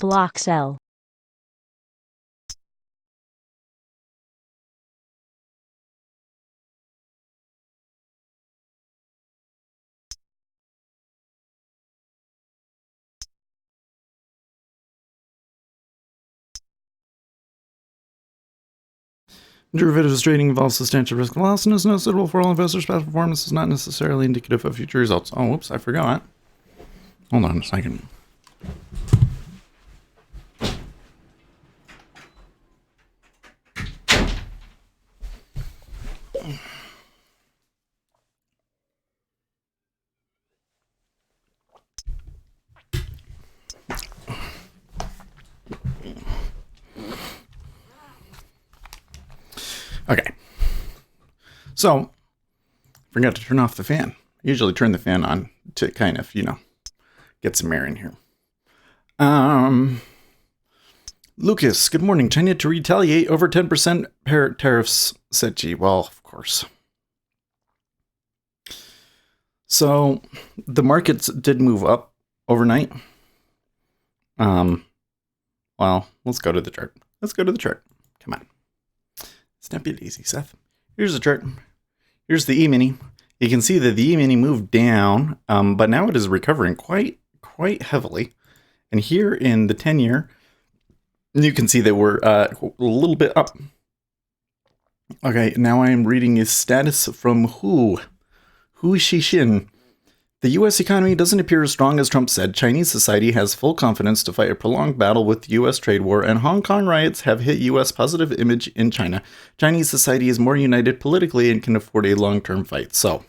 Block sell. Derivatives trading involves substantial risk and loss and is not suitable for all investors. Past performance is not necessarily indicative of future results. Oh, whoops, I forgot. Hold on a second. Okay. So, forgot to turn off the fan. I usually turn the fan on to kind of, get some air in here. Lucas, good morning. China to retaliate over 10% tariffs, said G. Well, of course. So, the markets did move up overnight. Well, let's go to the chart. Come on. Snap it easy, Seth. Here's the chart. Here's the E-mini. You can see that the E-mini moved down, but now it is recovering quite heavily. And here in the 10-year, you can see that we're a little bit up. Okay, now I am reading a status from Hu Shixin. The U.S. economy doesn't appear as strong as Trump said. Chinese society has full confidence to fight a prolonged battle with the U.S. trade war, and Hong Kong riots have hit U.S. positive image in China. Chinese society is more united politically and can afford a long-term fight. So,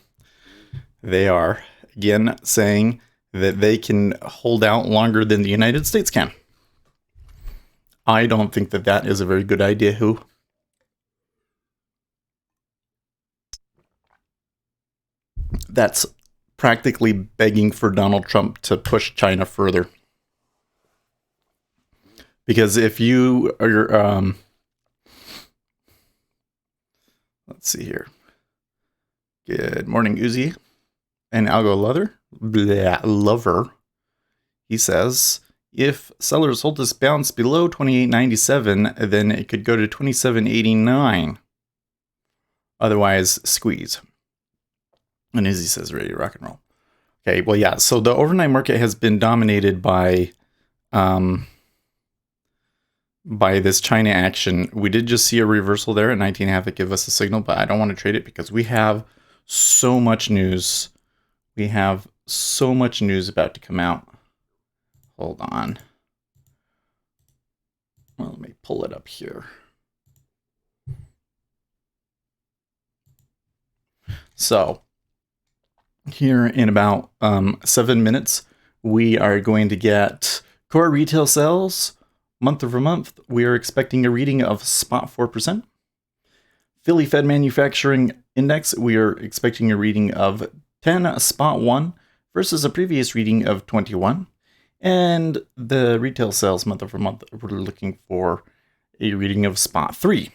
they are, again, saying that they can hold out longer than the United States can. I don't think that that is a very good idea, Hu. That's practically begging for Donald Trump to push China further. Because if you are, let's see here. Good morning, Uzi and Algo Lover. He says, if sellers hold this bounce below 28.97, then it could go to 27.89. Otherwise, squeeze. And Izzy says, ready to rock and roll. Okay, well, yeah, so the overnight market has been dominated by this China action. We did just see a reversal there at 19.5. It gave us a signal, but I don't want to trade it because we have so much news. We have so much news about to come out. Hold on. Well, let me pull it up here. So, here in about 7 minutes, we are going to get core retail sales month over month. We are expecting a reading of spot 4%. Philly Fed Manufacturing Index, we are expecting a reading of 10 spot 1 versus a previous reading of 21. And the retail sales month over month, we're looking for a reading of spot 3.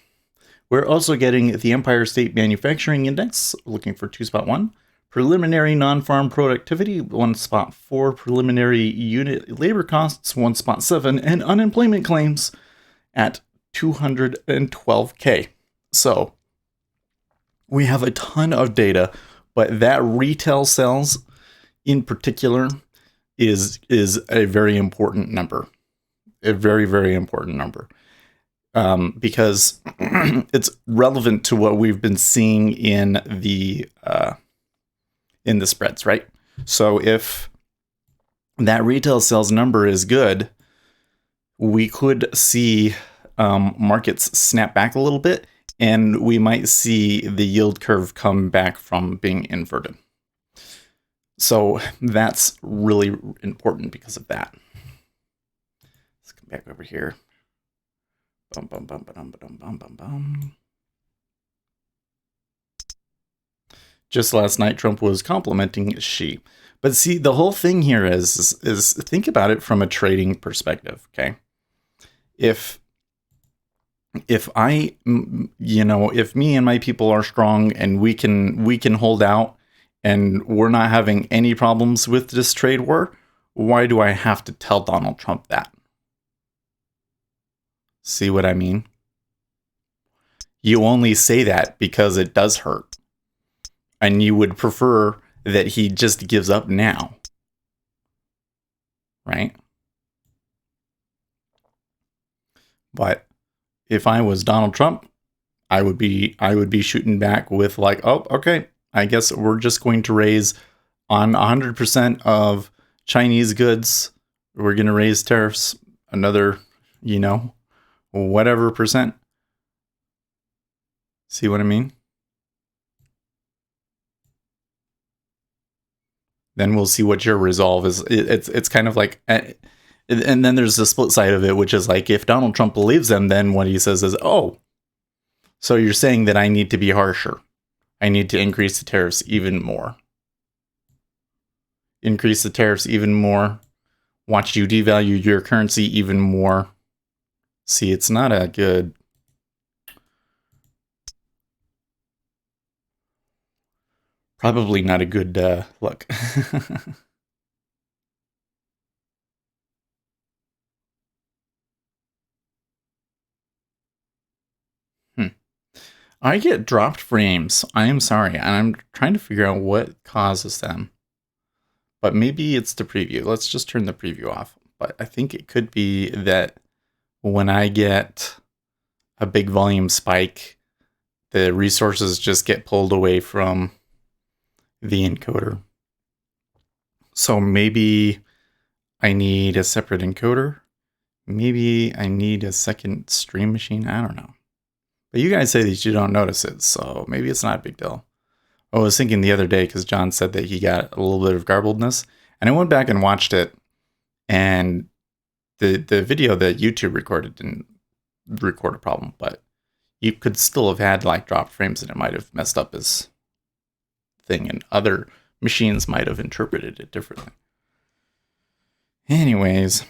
We're also getting the Empire State Manufacturing Index, looking for 2 spot 1. Preliminary non-farm productivity, 1 spot 4. Preliminary unit labor costs, 1 spot 7. And unemployment claims at 212K. So we have a ton of data, but that retail sales in particular is a very important number. A very, very important number. Because it's relevant to what we've been seeing in the spreads, right? So if that retail sales number is good, we could see markets snap back a little bit, and we might see the yield curve come back from being inverted. So that's really important because of that. Let's come back over here. Bum, bum, bum, bum, bum, bum, bum, bum. Just last night, Trump was complimenting Xi. But see, the whole thing here is think about it from a trading perspective, okay? If I, if me and my people are strong and we can hold out and we're not having any problems with this trade war, why do I have to tell Donald Trump that? See what I mean? You only say that because it does hurt. And you would prefer that he just gives up now. Right? But if I was Donald Trump, I would be shooting back with like, oh, okay, I guess we're just going to raise on 100% of Chinese goods. We're going to raise tariffs another, whatever percent. See what I mean? Then we'll see what your resolve is. It's kind of like, and then there's the split side of it, which is like, if Donald Trump believes them, then what he says is, oh, so you're saying that I need to be harsher. I need to increase the tariffs even more. Increase the tariffs even more. Watch you devalue your currency even more. See, it's not a good... Probably not a good look. I get dropped frames. I am sorry. And I'm trying to figure out what causes them. But maybe it's the preview. Let's just turn the preview off. But I think it could be that when I get a big volume spike, the resources just get pulled away from the encoder. So maybe I need a separate encoder. Maybe I need a second stream machine. I don't know. But you guys say that you don't notice it, so maybe it's not a big deal. I was thinking the other day, because John said that he got a little bit of garbledness, and I went back and watched it, and the video that YouTube recorded didn't record a problem, but you could still have had like dropped frames, and it might have messed up his thing, and other machines might have interpreted it differently. Anyways...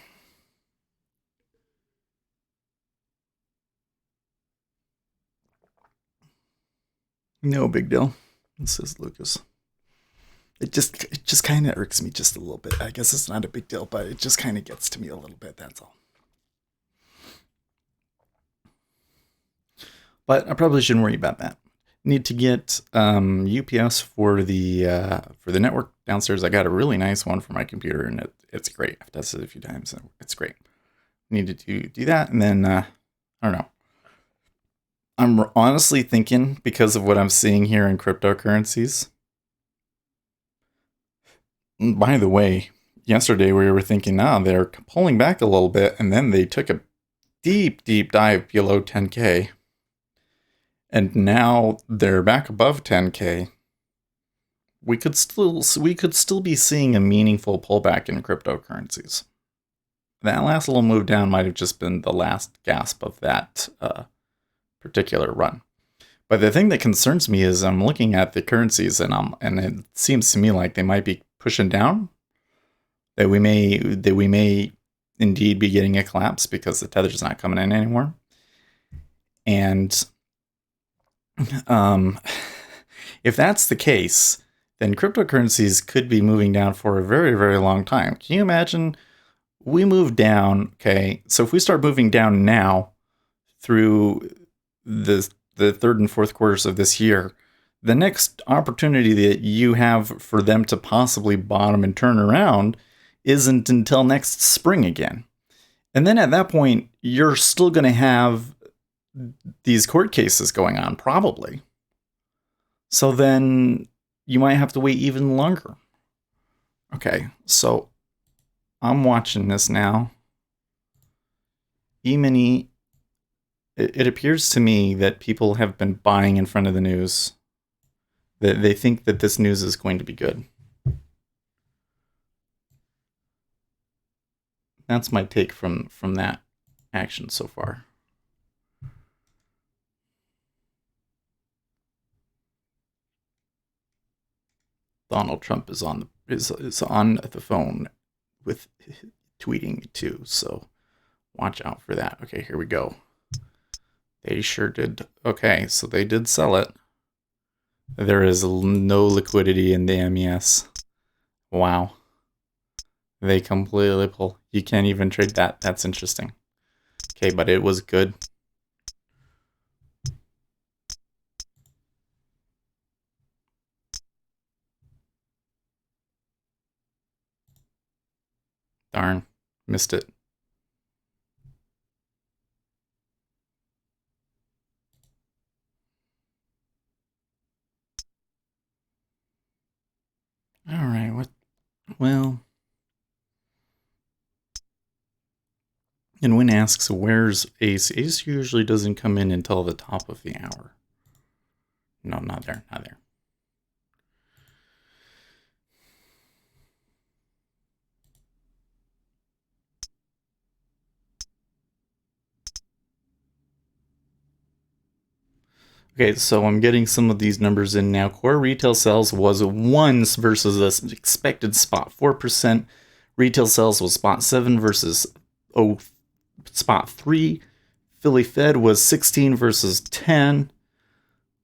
No big deal, says Lucas. It just kind of irks me just a little bit. I guess it's not a big deal, but it just kind of gets to me a little bit, that's all. But I probably shouldn't worry about that. Need to get UPS for the network downstairs. I got a really nice one for my computer, and it's great. I've tested it a few times, and it's great. Needed to do that, and then I don't know. I'm honestly thinking, because of what I'm seeing here in cryptocurrencies. By the way, yesterday we were thinking, they're pulling back a little bit, and then they took a deep, deep dive below 10K. And now they're back above 10K. We could still be seeing a meaningful pullback in cryptocurrencies. That last little move down might have just been the last gasp of that particular run. But the thing that concerns me is I'm looking at the currencies, and it seems to me like they might be pushing down. That we may indeed be getting a collapse because the tether's not coming in anymore. And if that's the case, then cryptocurrencies could be moving down for a very, very long time. Can you imagine? We move down, okay? So if we start moving down now through the third and fourth quarters of this year, the next opportunity that you have for them to possibly bottom and turn around isn't until next spring again. And then at that point, you're still going to have these court cases going on, probably. So then you might have to wait even longer. Okay, so I'm watching this now. E-mini, it appears to me that people have been buying in front of the news. That they think that this news is going to be good. That's my take from that action so far. Donald Trump is on the phone with tweeting too, so watch out for that. Okay, here we go. They sure did. Okay, so they did sell it. There is no liquidity in the MES. Wow. They completely pull. You can't even trade that. That's interesting. Okay, but it was good. Darn, missed it. All right, what? Well, and when asks where's Ace, Ace usually doesn't come in until the top of the hour. No, not there, not there. Okay, so I'm getting some of these numbers in now. Core retail sales was 1 versus an expected spot 4%. Retail sales was spot 7 versus spot 3. Philly Fed was 16 versus 10.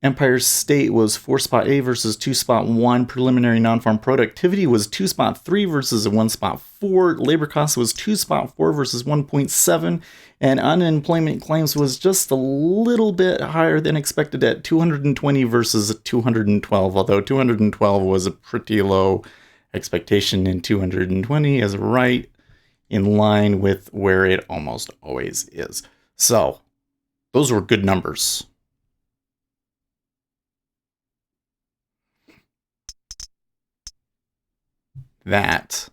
Empire State was 4 spot A versus 2 spot 1. Preliminary non-farm productivity was 2 spot 3 versus 1 spot 4. Labor cost was 2 spot 4 versus 1.7. And unemployment claims was just a little bit higher than expected at 220 versus 212, although 212 was a pretty low expectation, and 220 is right in line with where it almost always is. So, those were good numbers. That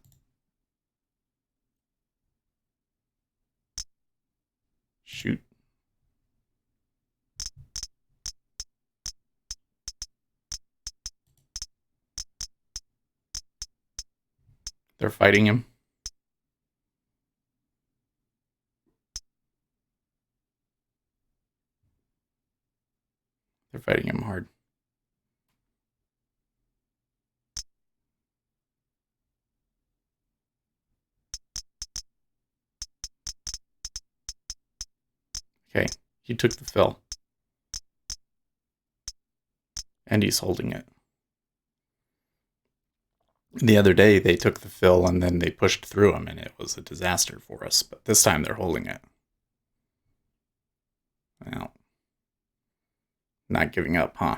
shoot. They're fighting him. They're fighting him hard. Okay, he took the fill. And he's holding it. The other day, they took the fill and then they pushed through him, and it was a disaster for us. But this time, they're holding it. Well, not giving up, huh?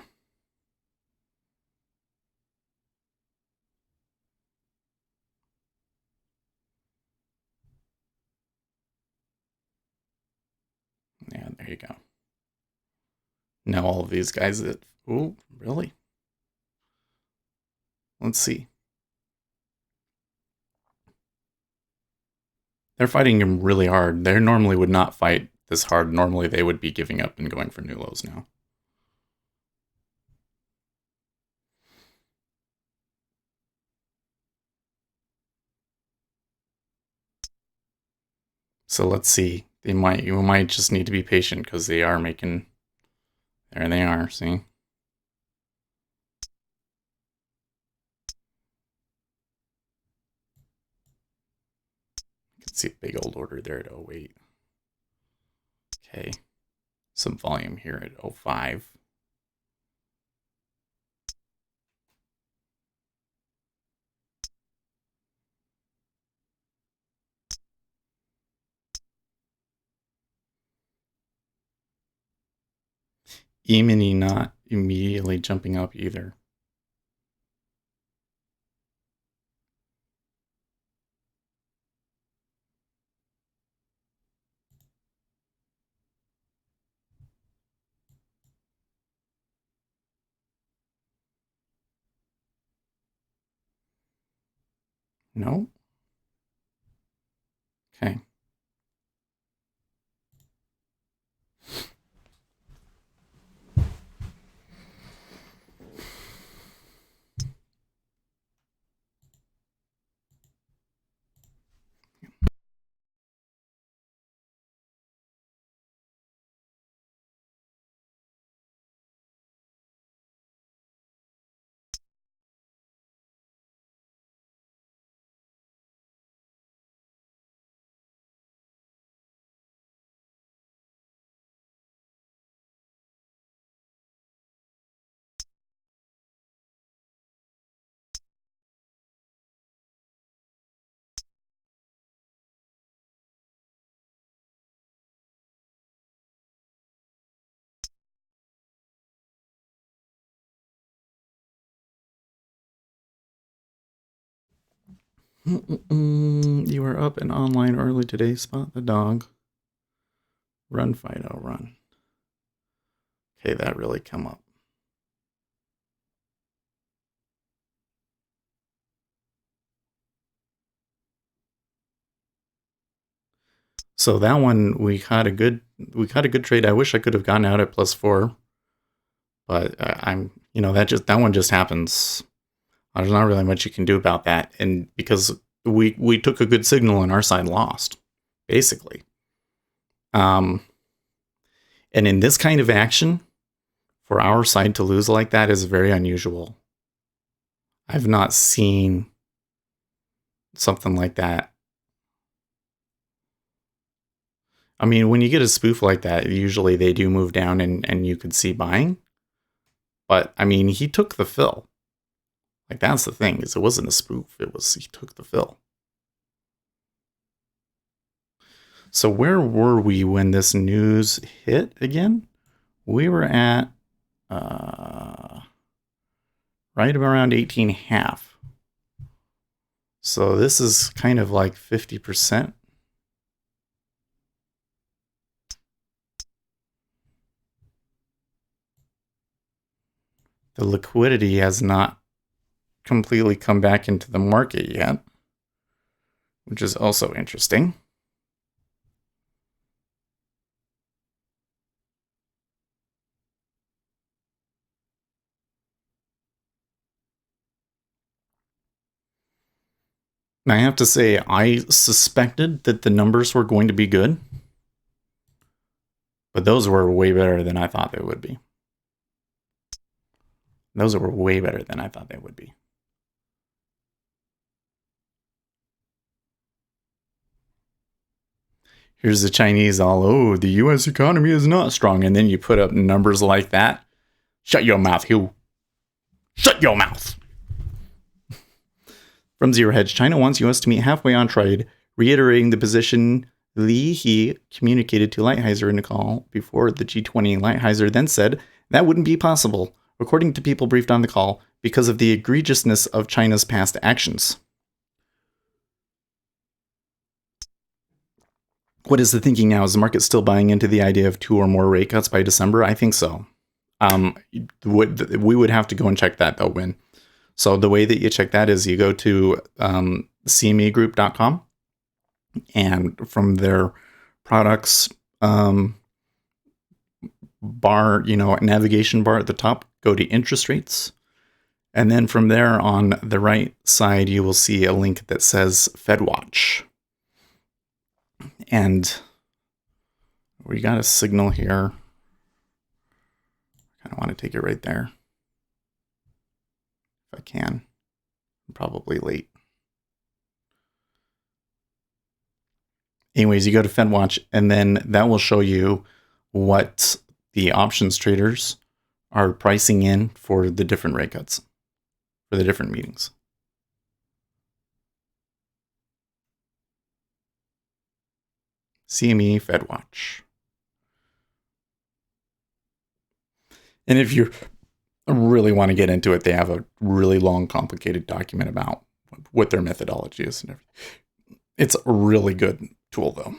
Yeah, there you go. Now all of these guys that... Oh, really? Let's see. They're fighting him really hard. They normally would not fight this hard. Normally, they would be giving up and going for new lows now. So let's see. You might just need to be patient because they are making... There they are, see? You can see a big old order there at 08. Okay. Some volume here at 05. E-mini not immediately jumping up either. No? Okay. You are up and online early today. Spot the dog. Run, Fido, run. Okay, that really come up. So that one we caught a good trade. I wish I could have gotten out at +4, but that one just happens. There's not really much you can do about that, and because we took a good signal and our side lost, basically. And in this kind of action, for our side to lose like that is very unusual. I've not seen something like that. I mean, when you get a spoof like that, usually they do move down and you could see buying. But I mean, he took the fill. Like, that's the thing, is it wasn't a spoof. He took the fill. So where were we when this news hit again? We were at right around 18.5. So this is kind of like 50%. The liquidity has not completely come back into the market yet, which is also interesting. And I have to say, I suspected that the numbers were going to be good, but those were way better than I thought they would be. Those were way better than I thought they would be. Here's the Chinese all, the US economy is not strong. And then you put up numbers like that. Shut your mouth, Hugh. Shut your mouth. From Zero Hedge, China wants US to meet halfway on trade, reiterating the position Li He communicated to Lighthizer in a call before the G20. Lighthizer then said that wouldn't be possible, according to people briefed on the call, because of the egregiousness of China's past actions. What is the thinking now? Is the market still buying into the idea of 2 or more rate cuts by December? I think so. We would have to go and check that, though, Win. So the way that you check that is you go to cmegroup.com, and from their products bar, navigation bar at the top, go to interest rates. And then from there on the right side, you will see a link that says FedWatch. And we got a signal here. I kind of want to take it right there. If I can. I'm probably late. Anyways, you go to FedWatch, and then that will show you what the options traders are pricing in for the different rate cuts, for the different meetings. CME FedWatch. And if you really want to get into it, they have a really long, complicated document about what their methodology is and everything. It's a really good tool, though.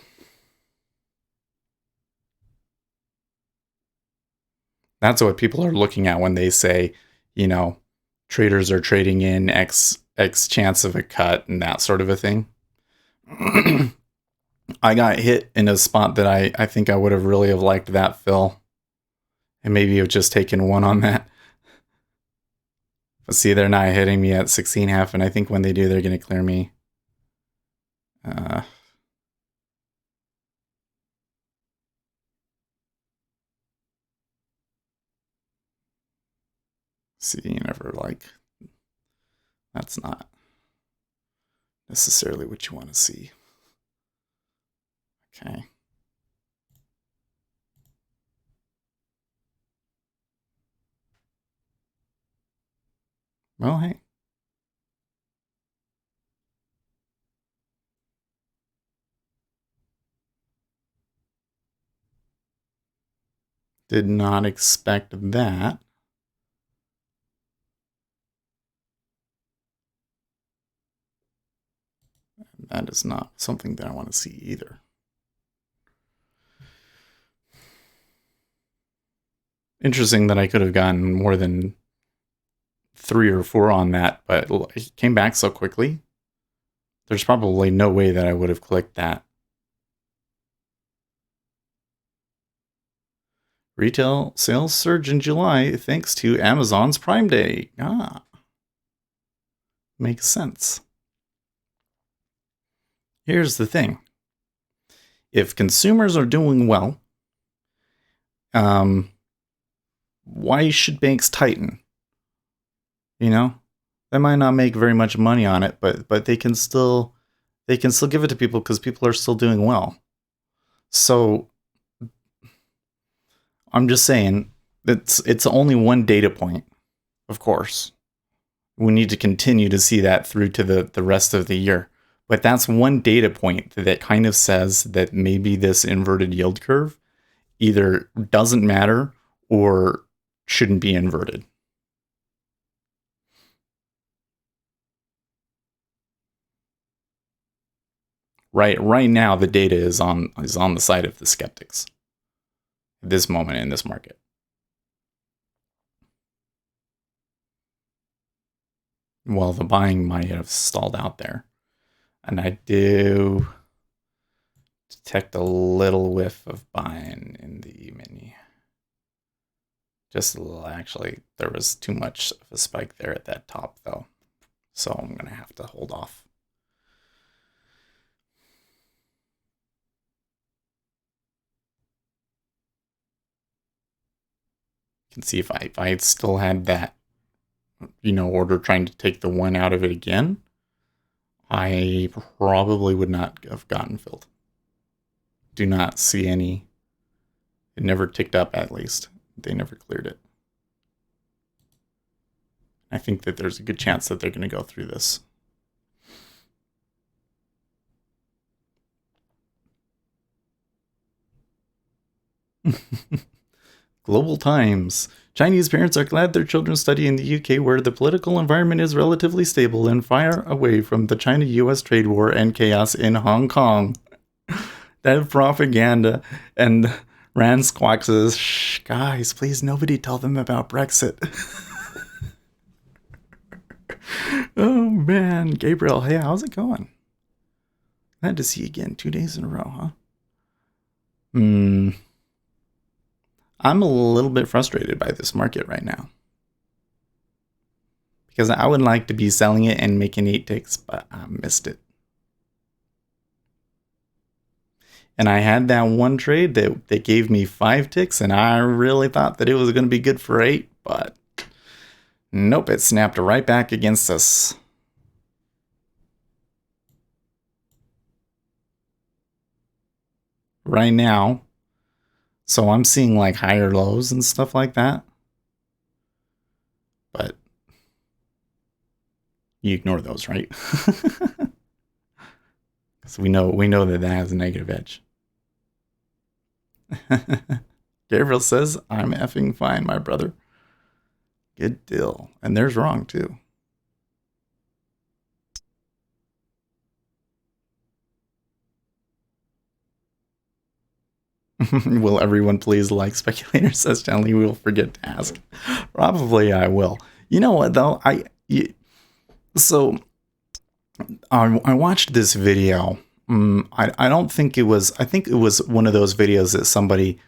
That's what people are looking at when they say, traders are trading in X chance of a cut and that sort of a thing. I got hit in a spot that I think I would have really have liked that fill. And maybe have just taken one on that. But see, they're not hitting me at 16.5, and I think when they do, they're going to clear me. See, you never that's not necessarily what you want to see. Okay. Well, hey. Did not expect that. That is not something that I want to see either. Interesting that I could have gotten more than 3 or 4 on that, but it came back so quickly. There's probably no way that I would have clicked that. Retail sales surge in July thanks to Amazon's Prime Day. Makes sense. Here's the thing. If consumers are doing well, why should banks tighten? You know, they might not make very much money on it, but they can still give it to people because people are still doing well. So I'm just saying it's only one data point, of course. We need to continue to see that through to the rest of the year. But that's one data point that kind of says that maybe this inverted yield curve either doesn't matter or shouldn't be inverted. Right now, the data is on the side of the skeptics at this moment in this market. Well, the buying might have stalled out there. And I do detect a little whiff of buying in the mini. Actually, there was too much of a spike there at that top, though. So I'm going to have to hold off. You can see if I had still had that, order trying to take the one out of it again, I probably would not have gotten filled. Do not see any. It never ticked up, at least. They never cleared it. I think that there's a good chance that they're going to go through this. Global Times. Chinese parents are glad their children study in the UK, where the political environment is relatively stable and far away from the China-US trade war and chaos in Hong Kong. That propaganda and Rand Squawk says, "Shh, guys, please nobody tell them about Brexit." Oh man, Gabriel, hey, how's it going? Glad to see you again 2 days in a row, huh? I'm a little bit frustrated by this market right now. Because I would like to be selling it and making 8 ticks, but I missed it. And I had that one trade that gave me 5 ticks, and I really thought that it was going to be good for 8, but nope, it snapped right back against us. Right now. So I'm seeing like higher lows and stuff like that. But you ignore those, right? So we know that has a negative edge. Gabriel says, "I'm effing fine, my brother." Good deal. And there's wrong too. Will everyone please like Speculator, says Stanley. We will forget to ask. Probably I will. You know what though? I watched this video. I don't think it was. I think it was one of those videos that somebody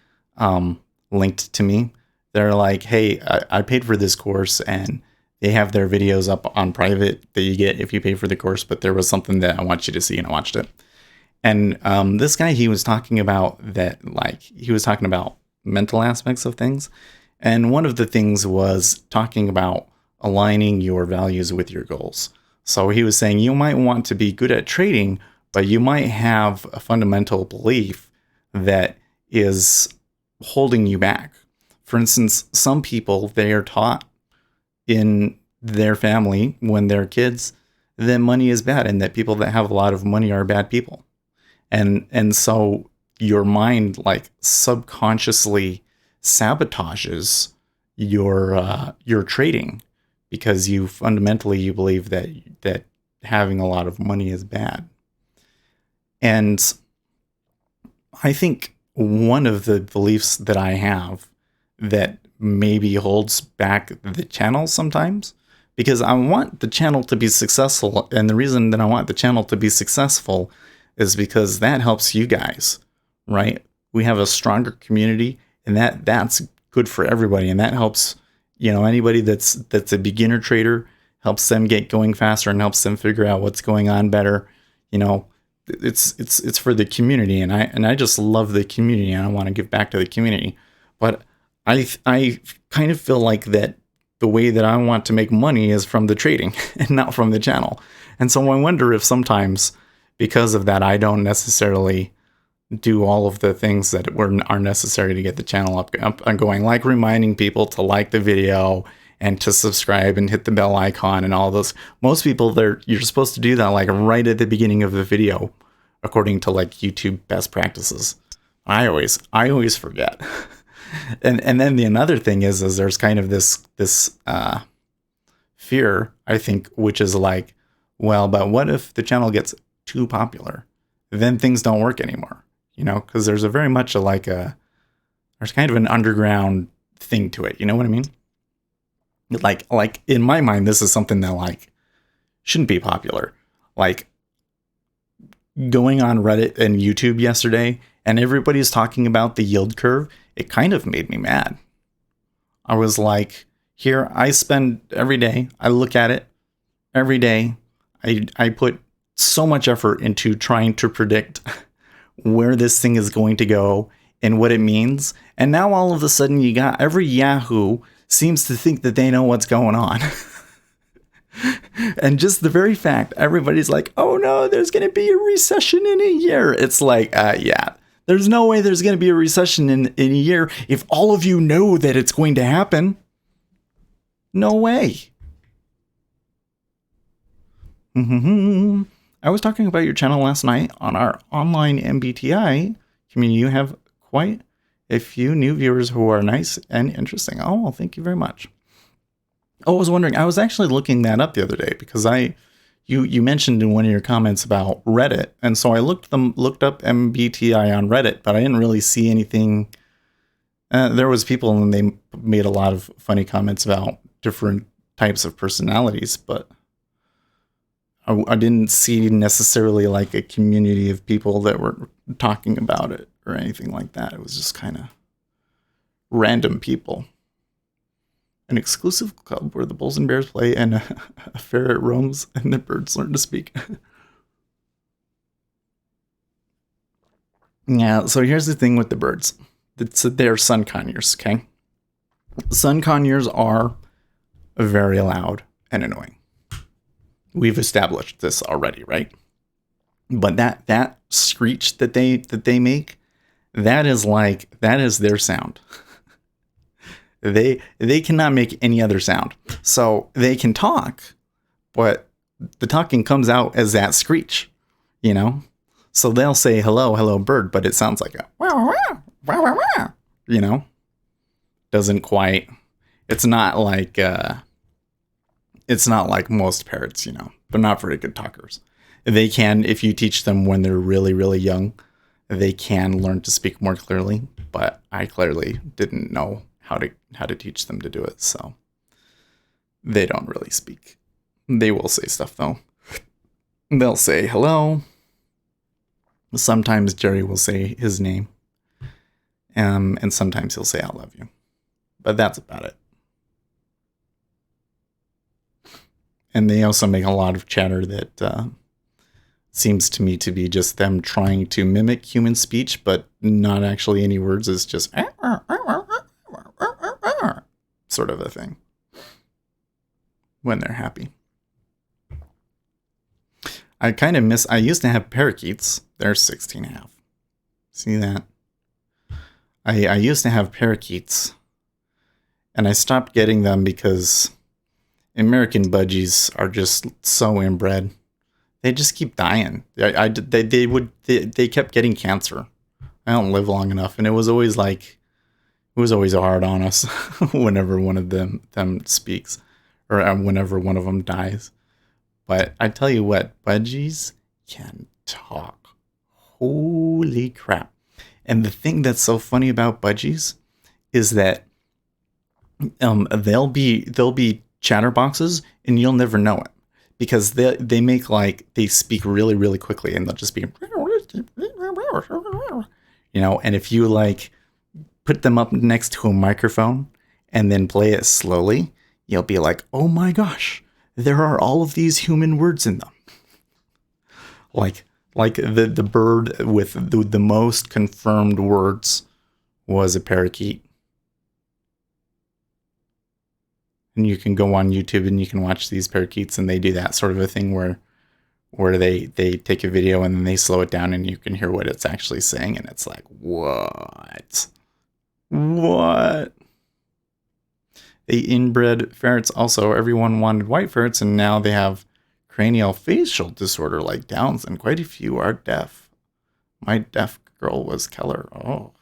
linked to me. They're like, "Hey, I paid for this course, and they have their videos up on private that you get if you pay for the course. But there was something that I want you to see, and I watched it." And this guy, he was talking about that, like he was talking about mental aspects of things, and one of the things was talking about aligning your values with your goals. So he was saying you might want to be good at trading, but you might have a fundamental belief that is holding you back. For instance, some people, they are taught in their family when they're kids that money is bad and that people that have a lot of money are bad people. And so your mind like subconsciously sabotages your trading because you fundamentally believe that having a lot of money is bad. And I think one of the beliefs that I have that maybe holds back the channel sometimes, because I want the channel to be successful. And the reason that I want the channel to be successful is because that helps you guys, right? We have a stronger community, and that's good for everybody. And that helps, anybody that's a beginner trader, helps them get going faster and helps them figure out what's going on better. It's for the community, and I just love the community, and I want to give back to the community. But I kind of feel like that the way that I want to make money is from the trading and not from the channel. And so I wonder if sometimes because of that, I don't necessarily do all of the things that are necessary to get the channel up and going, like reminding people to like the video and to subscribe and hit the bell icon and all those. Most people, you're supposed to do that like right at the beginning of the video, according to like YouTube best practices. I always forget. And then another thing is there's kind of this fear, I think, which is like, well, but what if the channel gets too popular? Then things don't work anymore, because there's there's kind of an underground thing to it. You know what I mean? Like in my mind, this is something that like shouldn't be popular. Like going on Reddit and YouTube yesterday, and everybody's talking about the yield curve. It kind of made me mad. I was like, here, I spend every day, I look at it every day. I put so much effort into trying to predict where this thing is going to go and what it means. And now all of a sudden you got every Yahoo seems to think that they know what's going on. And just the very fact, everybody's like, oh no, there's going to be a recession in a year. It's like, yeah. There's no way there's going to be a recession in a year if all of you know that it's going to happen. No way. I was talking about your channel last night on our online MBTI community. You have quite a few new viewers who are nice and interesting. Oh, well, thank you very much. Oh, I was wondering, I was actually looking that up the other day because you mentioned in one of your comments about Reddit, and so I looked up MBTI on Reddit, but I didn't really see anything. There was people, and they made a lot of funny comments about different types of personalities, but I didn't see necessarily like a community of people that were talking about it or anything like that. It was just kind of random people. An exclusive club where the bulls and bears play and a ferret roams and the birds learn to speak. Yeah, so here's the thing with the birds. They're sun conures, okay? Sun conures are very loud and annoying. We've established this already, right? But that screech that they make, that is their sound. They cannot make any other sound. So they can talk, but the talking comes out as that screech, So they'll say hello bird, but it sounds like a wah, wah, wah, wah, wah, Doesn't quite. It's not like most parrots, They're not very good talkers. They can, if you teach them when they're really, really young, they can learn to speak more clearly, but I clearly didn't know how to teach them to do it, so they don't really speak. They will say stuff though. They'll say hello. Sometimes Jerry will say his name, and sometimes he'll say I love you, but that's about it. And they also make a lot of chatter that seems to me to be just them trying to mimic human speech, but not actually any words. It's just sort of a thing when they're happy. I used to have parakeets. They're 16.5. See that? I used to have parakeets, and I stopped getting them because American budgies are just so inbred. They just keep dying. They kept getting cancer. I don't live long enough, and it was always hard on us whenever one of them speaks, or whenever one of them dies. But I tell you what, budgies can talk. Holy crap. And the thing that's so funny about budgies is that they'll be chatterboxes and you'll never know it because they make like they speak really really quickly and they'll just be and if you like put them up next to a microphone and then play it slowly, you'll be like, oh my gosh, there are all of these human words in them. Like the bird with the most confirmed words was a parakeet. And you can go on YouTube and you can watch these parakeets and they do that sort of a thing where they take a video and then they slow it down and you can hear what it's actually saying and it's like, what? What? They inbred ferrets also. Everyone wanted white ferrets and now they have cranial facial disorder like Downs and quite a few are deaf. My deaf girl was Keller. Oh.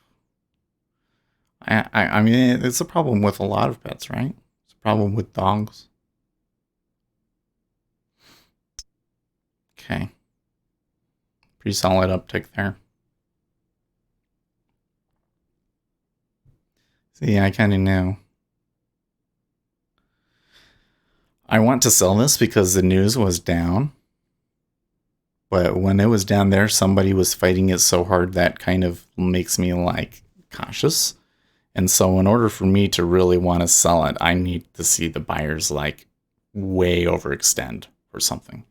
I mean, it's a problem with a lot of pets, right? It's a problem with dogs. Okay. Pretty solid uptick there. See, I kind of knew. I want to sell this because the news was down. But when it was down there, somebody was fighting it so hard that kind of makes me like cautious. And so in order for me to really want to sell it, I need to see the buyers like way overextend or something,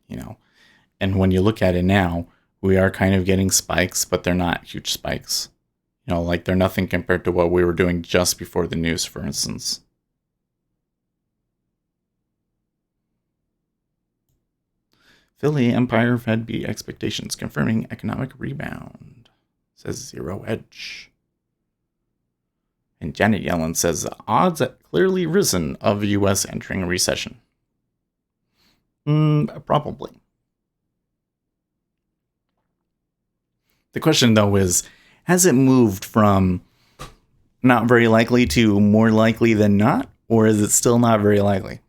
And when you look at it now, we are kind of getting spikes, but they're not huge spikes. Like they're nothing compared to what we were doing just before the news, for instance. Philly Empire Fed B expectations confirming economic rebound, says Zero Edge. And Janet Yellen says odds have clearly risen of the U.S. entering a recession. Probably. The question, though, is, has it moved from not very likely to more likely than not, or is it still not very likely?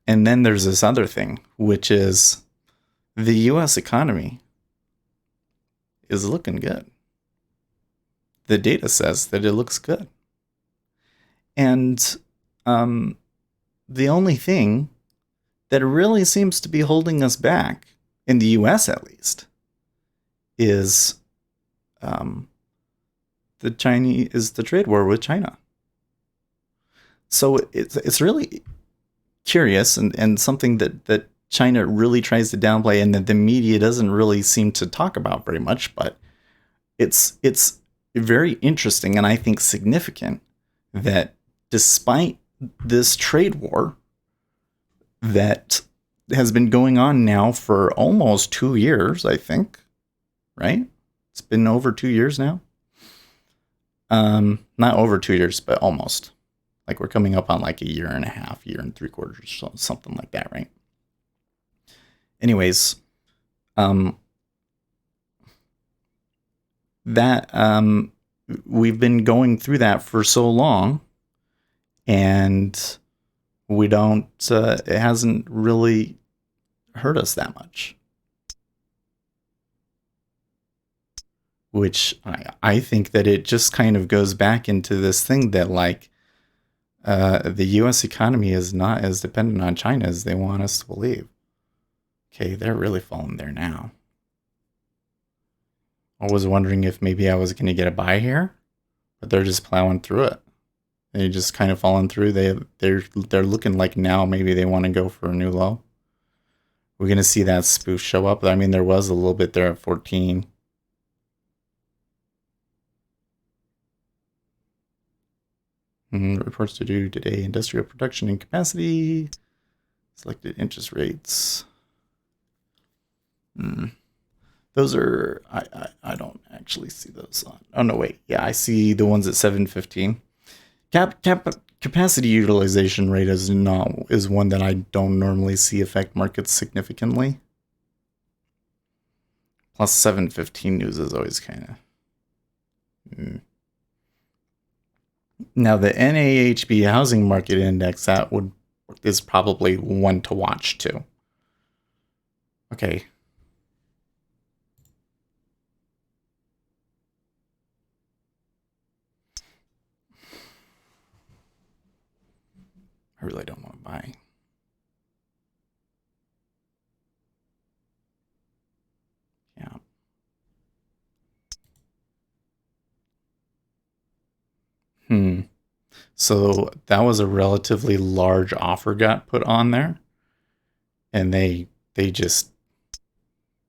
And then there's this other thing, which is the U.S. economy is looking good. The data says that it looks good. And the only thing that really seems to be holding us back, in the U.S. at least, is the trade war with China. So it's really curious and something that China really tries to downplay and that the media doesn't really seem to talk about very much, but it's very interesting and I think significant that despite this trade war that has been going on now for almost 2 years, I think, right? It's been over 2 years now. Not over 2 years, but almost. Like we're coming up on like a year and a half, year and 3/4, something like that, right? Anyways, that we've been going through that for so long, and we don't. It hasn't really hurt us that much, which I think that it just kind of goes back into this thing that like. The U.S. economy is not as dependent on China as they want us to believe. Okay, they're really falling there now. I was wondering if maybe I was going to get a buy here, but they're just plowing through it. They just kind of falling through. They're looking like now maybe they want to go for a new low. We're going to see that spoof show up. I mean, there was a little bit there at 14. Reports to do today: industrial production and capacity, selected interest rates. Those are I don't actually see those on. Oh no, wait, yeah, I see the ones at 7:15. Capacity utilization rate is one that I don't normally see affect markets significantly. Plus 7:15 news is always kind of. Now the NAHB housing market index, is probably one to watch too. Okay. I really don't want to buy. Yeah. So that was a relatively large offer got put on there, and they just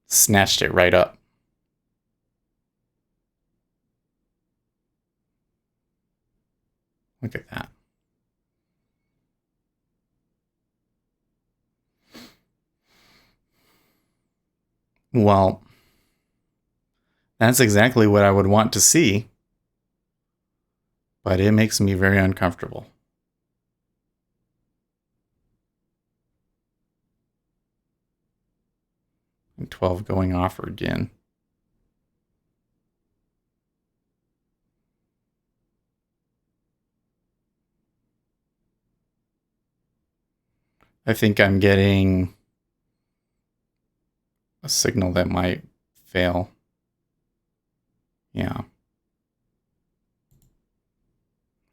snatched it right up. Look at that. Well, that's exactly what I would want to see, but it makes me very uncomfortable. 12 going offer again. I think I'm getting a signal that might fail. Yeah.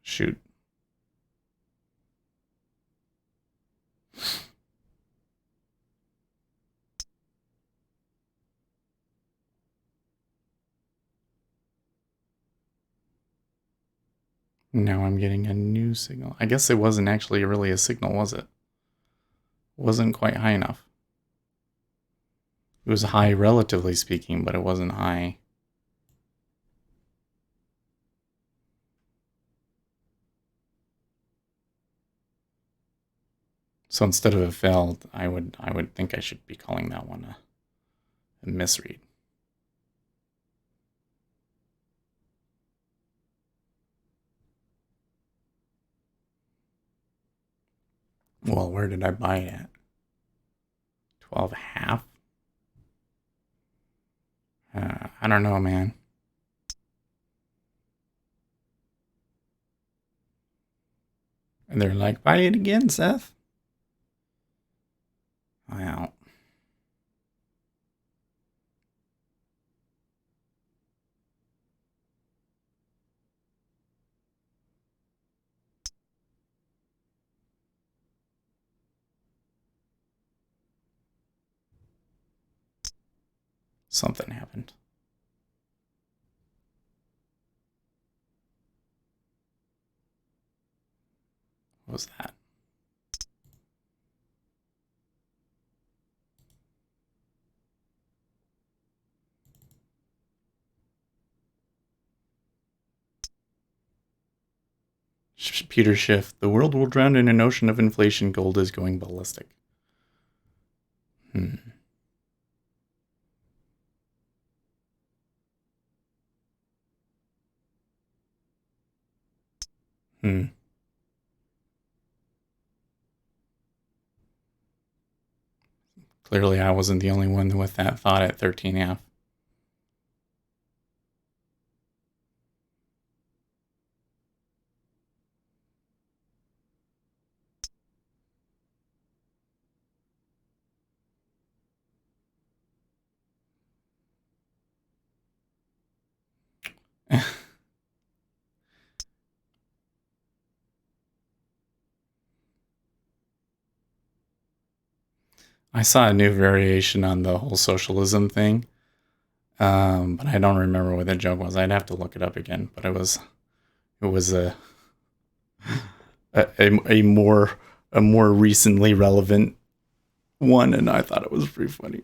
Shoot. Now I'm getting a new signal. I guess it wasn't actually really a signal, was it? It wasn't quite high enough. It was high relatively speaking, but it wasn't high. So instead of a failed, I would think I should be calling that one a misread. Well, where did I buy it at? 12.5? I don't know, man. And they're like, buy it again, Seth. Well, something happened. What was that? Peter Schiff, the world will drown in an ocean of inflation. Gold is going ballistic. Hmm. Hmm. Clearly, I wasn't the only one with that thought at 13.5. I saw a new variation on the whole socialism thing, but I don't remember what the joke was. I'd have to look it up again. But it was a more recently relevant one, and I thought it was pretty funny.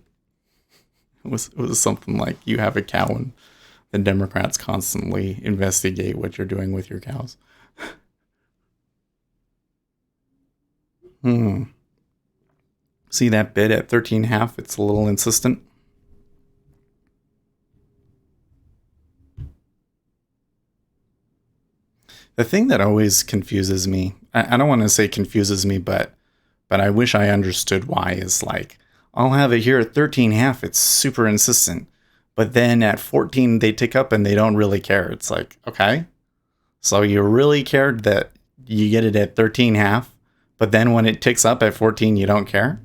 It was something like, you have a cow and the Democrats constantly investigate what you're doing with your cows. Hmm. See that bid at 13.5? It's a little insistent. The thing that always confuses me, I don't want to say confuses me, but I wish I understood why, is like, I'll have it here at 13.5. It's super insistent. But then at 14, they tick up and they don't really care. It's like, okay. So you really cared that you get it at 13.5, but then when it ticks up at 14, you don't care?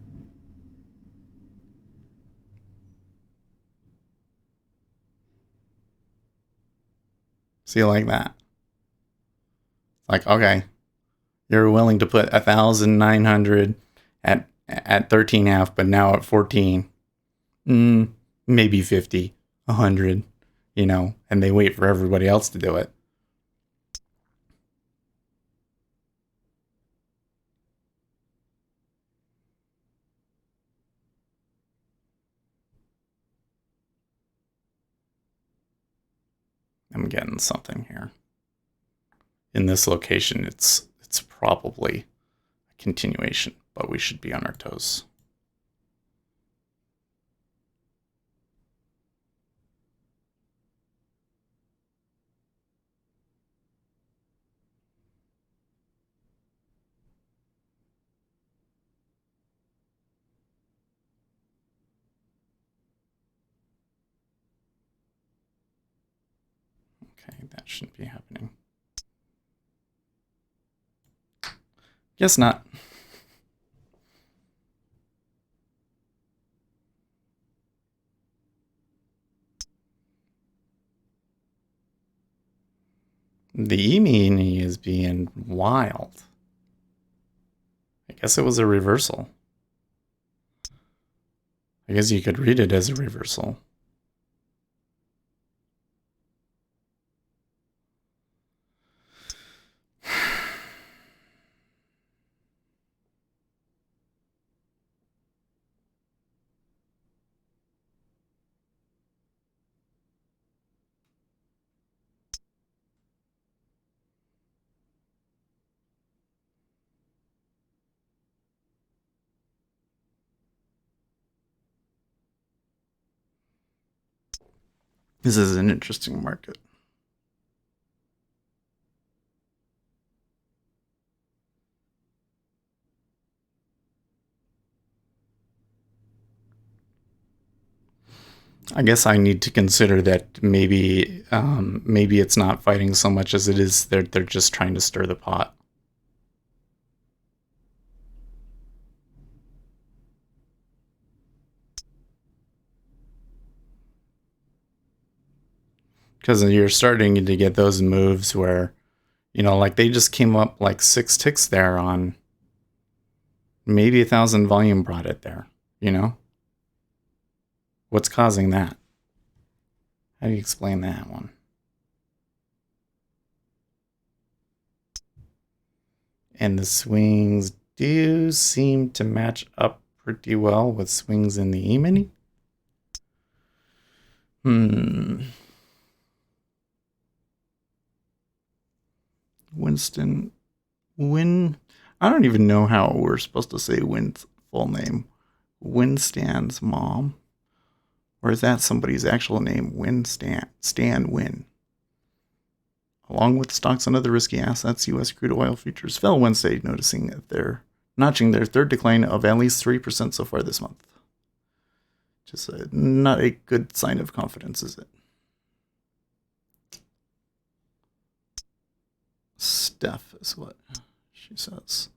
See, like that. Like, okay, you're willing to put 1,900 at 13.5, but now at 14, maybe 50, 100, and they wait for everybody else to do it. I'm getting something here. In this location, it's probably a continuation, but we should be on our toes. Okay, that shouldn't be happening. Guess not. The E-mini is being wild. I guess it was a reversal. I guess you could read it as a reversal. This is an interesting market. I guess I need to consider that maybe it's not fighting so much as it is they're just trying to stir the pot. Because you're starting to get those moves where, like they just came up like 6 ticks there on maybe 1,000 volume brought it there, What's causing that? How do you explain that one? And the swings do seem to match up pretty well with swings in the E-mini. Winston Win. I don't even know how we're supposed to say Win's full name. Winstan's mom. Or is that somebody's actual name? Stan Win. Along with stocks and other risky assets, U.S. crude oil futures fell Wednesday, noticing that they're notching their third decline of at least 3% so far this month. Just not a good sign of confidence, is it? Steph is what she says.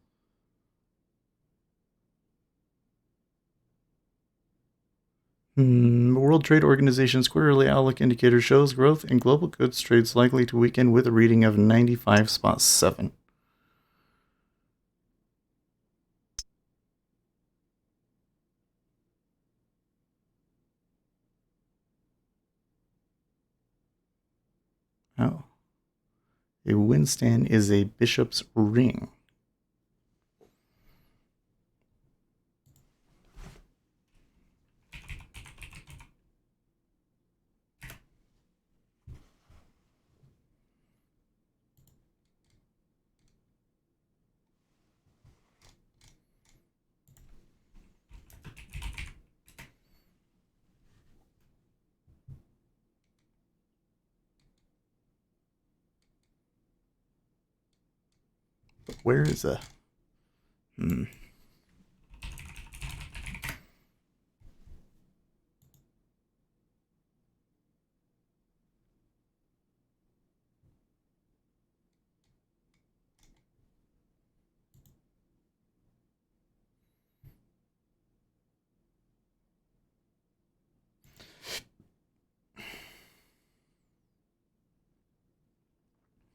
World Trade Organization's quarterly outlook indicator shows growth in global goods trades likely to weaken with a reading of 95.7. Oh. A Winston is a bishop's ring. But where is a...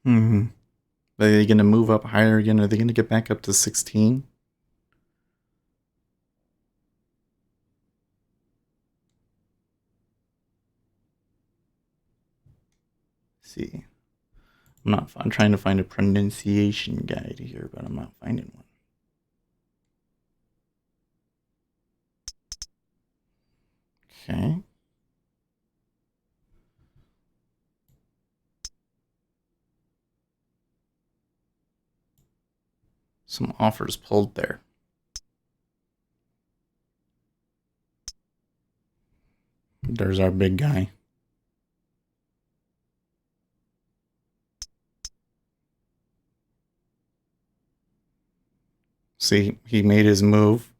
Mm-hmm. Are they going to move up higher again? Are they going to get back up to 16? See. I'm trying to find a pronunciation guide here, but I'm not finding one. Okay. Some offers pulled there. There's our big guy. See, he made his move.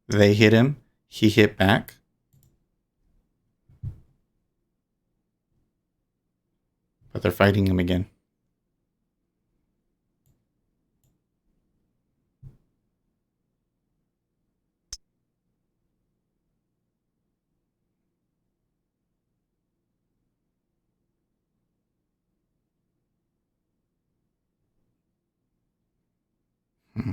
They hit him. He hit back. But they're fighting him again. Hmm.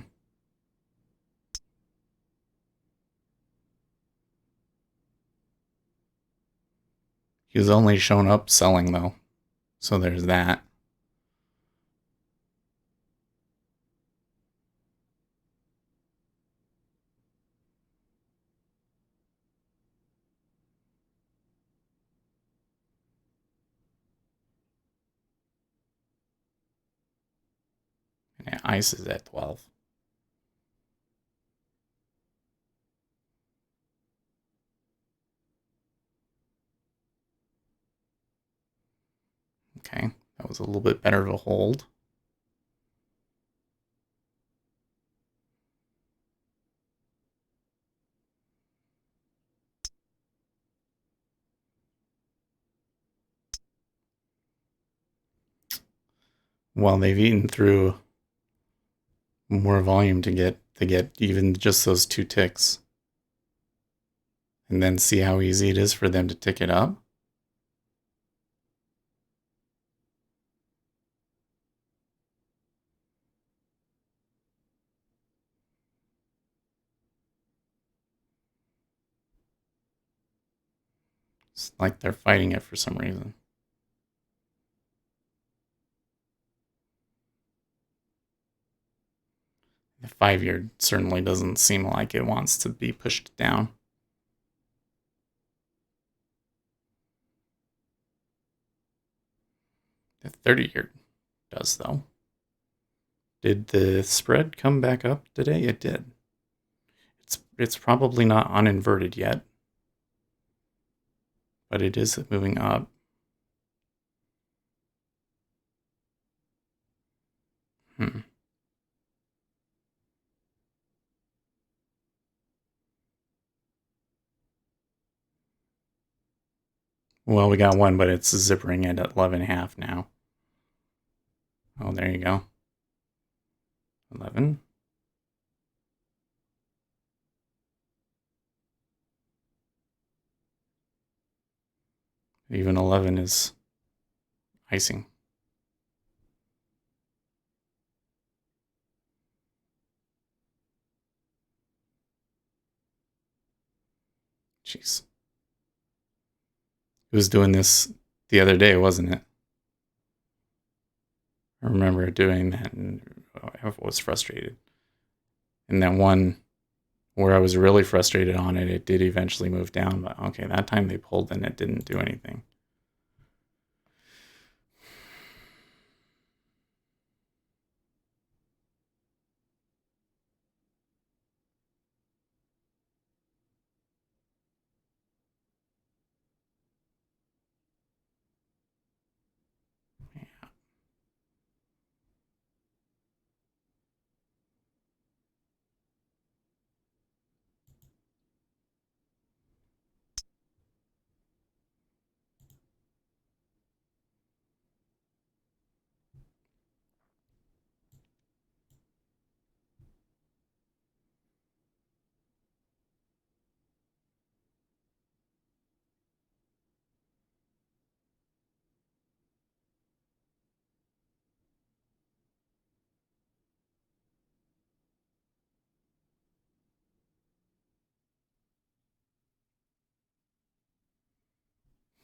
He was only shown up selling, though. So there's that. Yeah, ICE is at 12. Okay, that was a little bit better of a hold. Well, they've eaten through more volume to get even just those 2 ticks. And then see how easy it is for them to tick it up. It's like they're fighting it for some reason. The 5-year certainly doesn't seem like it wants to be pushed down. The 30-year does, though. Did the spread come back up today? It did. It's probably not uninverted yet, but it is moving up. Hmm. Well, we got one, but it's zippering at 11.5 now. Oh, there you go. 11. Even 11 is icing. Jeez. It was doing this the other day, wasn't it? I remember doing that and I was frustrated. And that one where I was really frustrated on it, it did eventually move down. But okay, that time they pulled and it didn't do anything.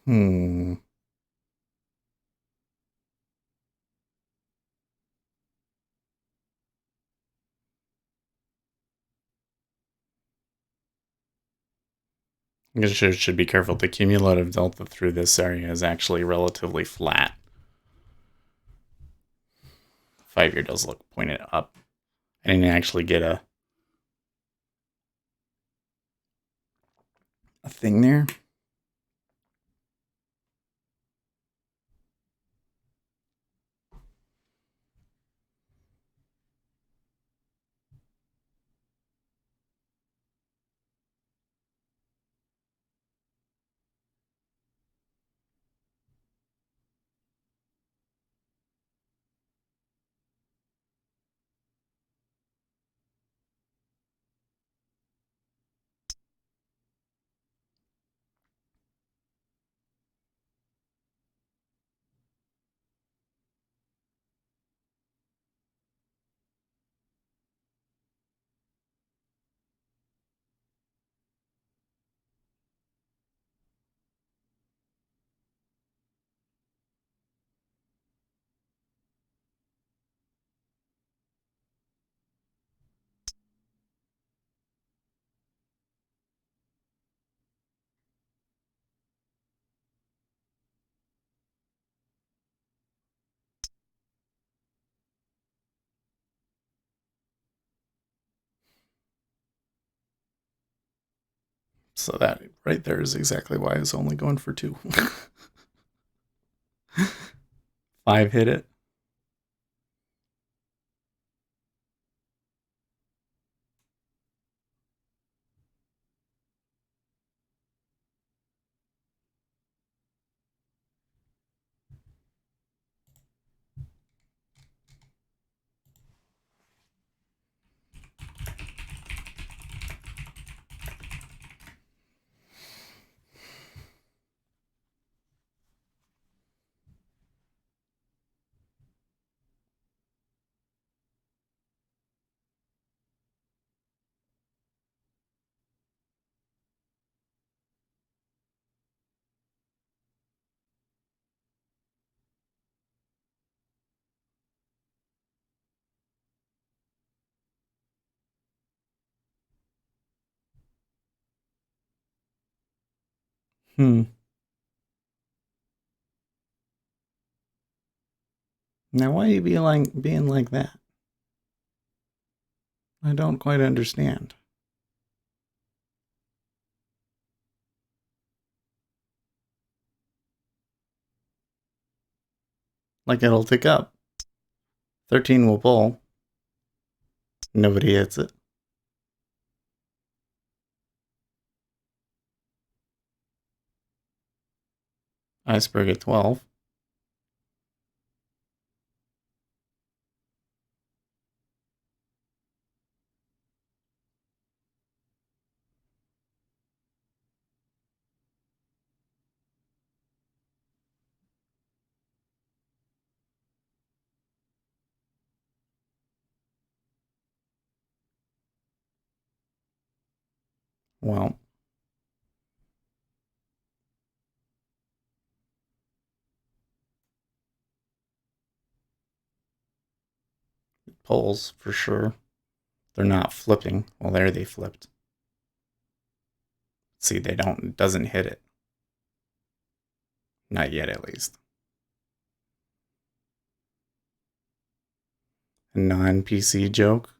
Hmm. You should be careful. The cumulative delta through this area is actually relatively flat. 5-year does look pointed up. I didn't actually get a thing there. So that right there is exactly why I was only going for 2. 5 hit it. Hmm. Now, why are you being like that? I don't quite understand. Like it'll tick up. 13 will pull. Nobody hits it. Iceberg at 12. Well, it pulls for sure. They're not flipping. Well, there they flipped. See, they don't. It doesn't hit it. Not yet, at least. A non-PC joke.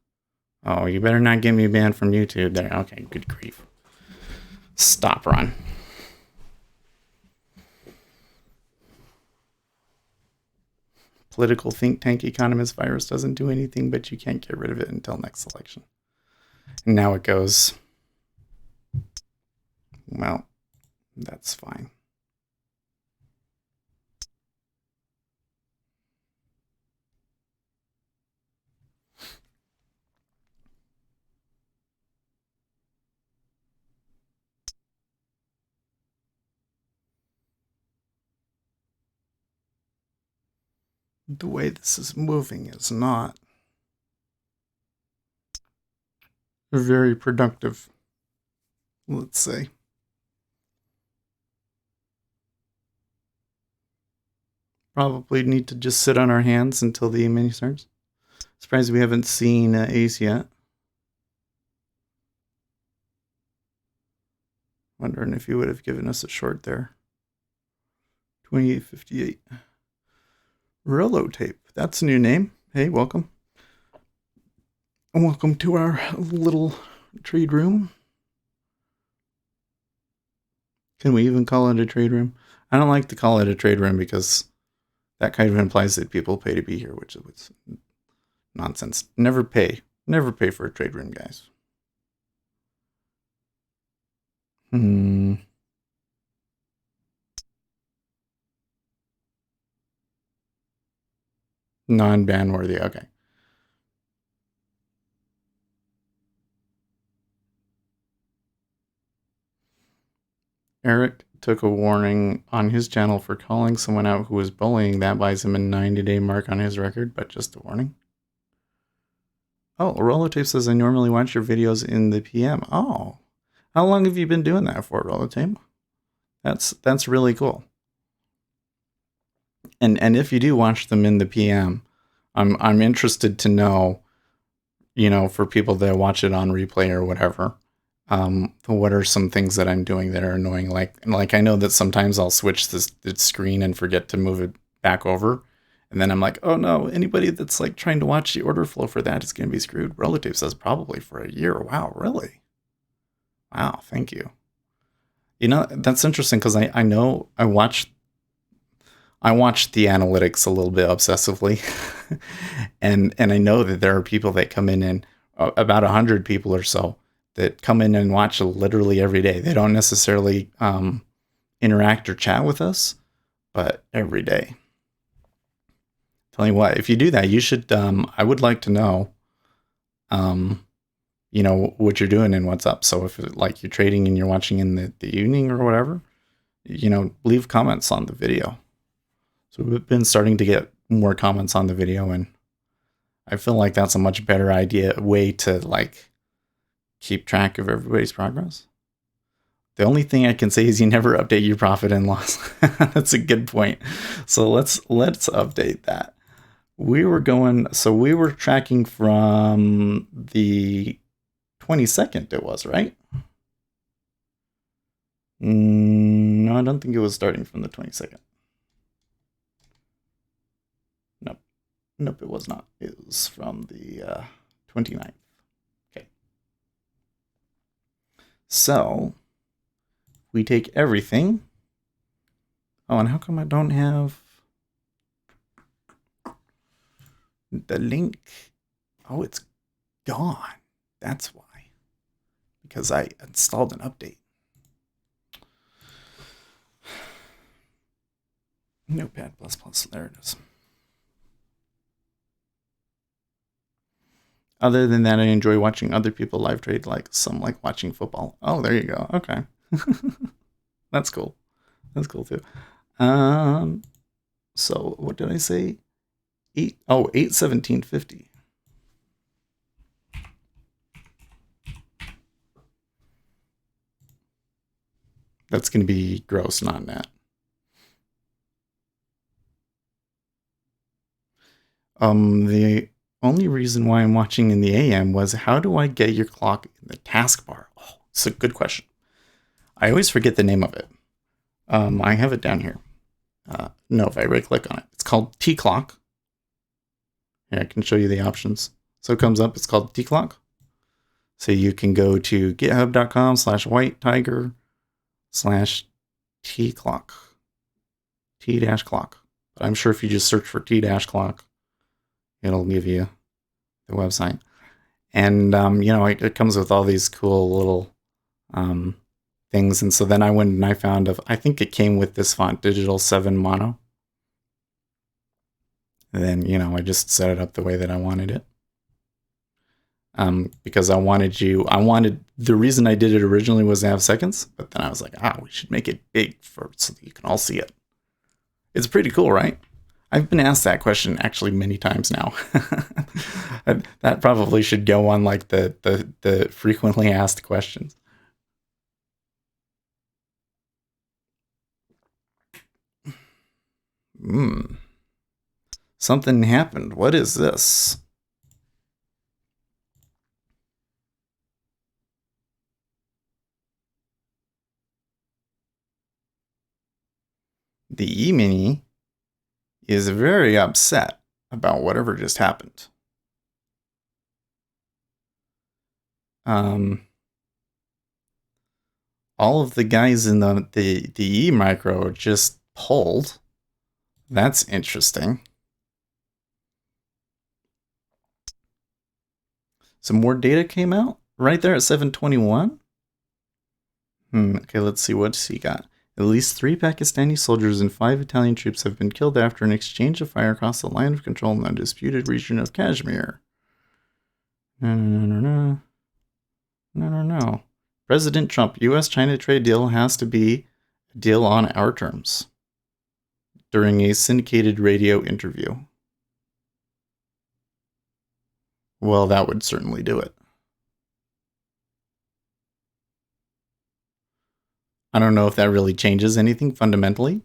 Oh, you better not get me banned from YouTube there. Okay, good grief. Stop run. Political think tank economist virus doesn't do anything, but you can't get rid of it until next election. And now it goes. Well, that's fine. The way this is moving is not very productive, let's say. probably need to just sit on our hands until the mini starts. Surprised we haven't seen Ace yet. Wondering if he would have given us a short there. 28.58. Rolo Tape. That's a new name. Hey, welcome. Welcome to our little trade room. Can we even call it a trade room? I don't like to call it a trade room because that kind of implies that people pay to be here, which is nonsense. Never pay. Never pay for a trade room, guys. Non-ban worthy. Okay. Eric took a warning on his channel for calling someone out who was bullying. That buys him a 90-day mark on his record, but just a warning. Oh, Rollotape says, I normally watch your videos in the PM. Oh, how long have you been doing that for, Rollotape? That's really cool. And if you do watch them in the PM, I'm interested to know, for people that watch it on replay or whatever, what are some things that I'm doing that are annoying? Like I know that sometimes I'll switch the screen and forget to move it back over. And then I'm like, oh no, anybody that's like trying to watch the order flow for that is going to be screwed. Rollotape says probably for a year. Wow, really? Wow, thank you. That's interesting because I know I watch the analytics a little bit obsessively. and I know that there are people that come in and about 100 people or so that come in and watch literally every day. They don't necessarily interact or chat with us, but every day. Tell you what, if you do that, you should, I would like to know, what you're doing and what's up. So if like you're trading and you're watching in the evening or whatever, leave comments on the video. So we've been starting to get more comments on the video, and I feel like that's a much better way to like keep track of everybody's progress. The only thing I can say is you never update your profit and loss. That's a good point. So let's update that. We were tracking from the 22nd it was, right? No, I don't think it was starting from the 22nd. Nope, it was not. It was from the 29th. Okay. So we take everything. Oh, and how come I don't have the link? Oh, it's gone. That's why. Because I installed an update. Notepad++. There it is. Other than that, I enjoy watching other people live trade, like some like watching football. Oh, there you go. Okay. That's cool. That's cool too. So what did I say? 8/17/50. That's going to be gross, not net. The only reason why I'm watching in the AM was how do I get your clock in the taskbar? Oh, it's a good question. I always forget the name of it. I have it down here. No, if I right click on it, it's called T clock. Here, I can show you the options. So it comes up, it's called T clock. So you can go to github.com/whitetiger/T clock. T-clock. But I'm sure if you just search for T-clock, it'll give you the website. And, it comes with all these cool little things. And so then I went and I found, I think it came with this font, Digital 7 Mono. And then, I just set it up the way that I wanted it. Because the reason I did it originally was to have seconds, but then I was like, we should make it big so that you can all see it. It's pretty cool, right? I've been asked that question actually many times now. That probably should go on like the frequently asked questions. Something happened. What is this? The E-mini is very upset about whatever just happened. All of the guys in the E micro just pulled. That's interesting. Some more data came out right there at 721. Okay, let's see what he got. At least 3 Pakistani soldiers and 5 Italian troops have been killed after an exchange of fire across the line of control in the undisputed region of Kashmir. No. President Trump, U.S.-China trade deal has to be a deal on our terms. During a syndicated radio interview. Well, that would certainly do it. I don't know if that really changes anything fundamentally.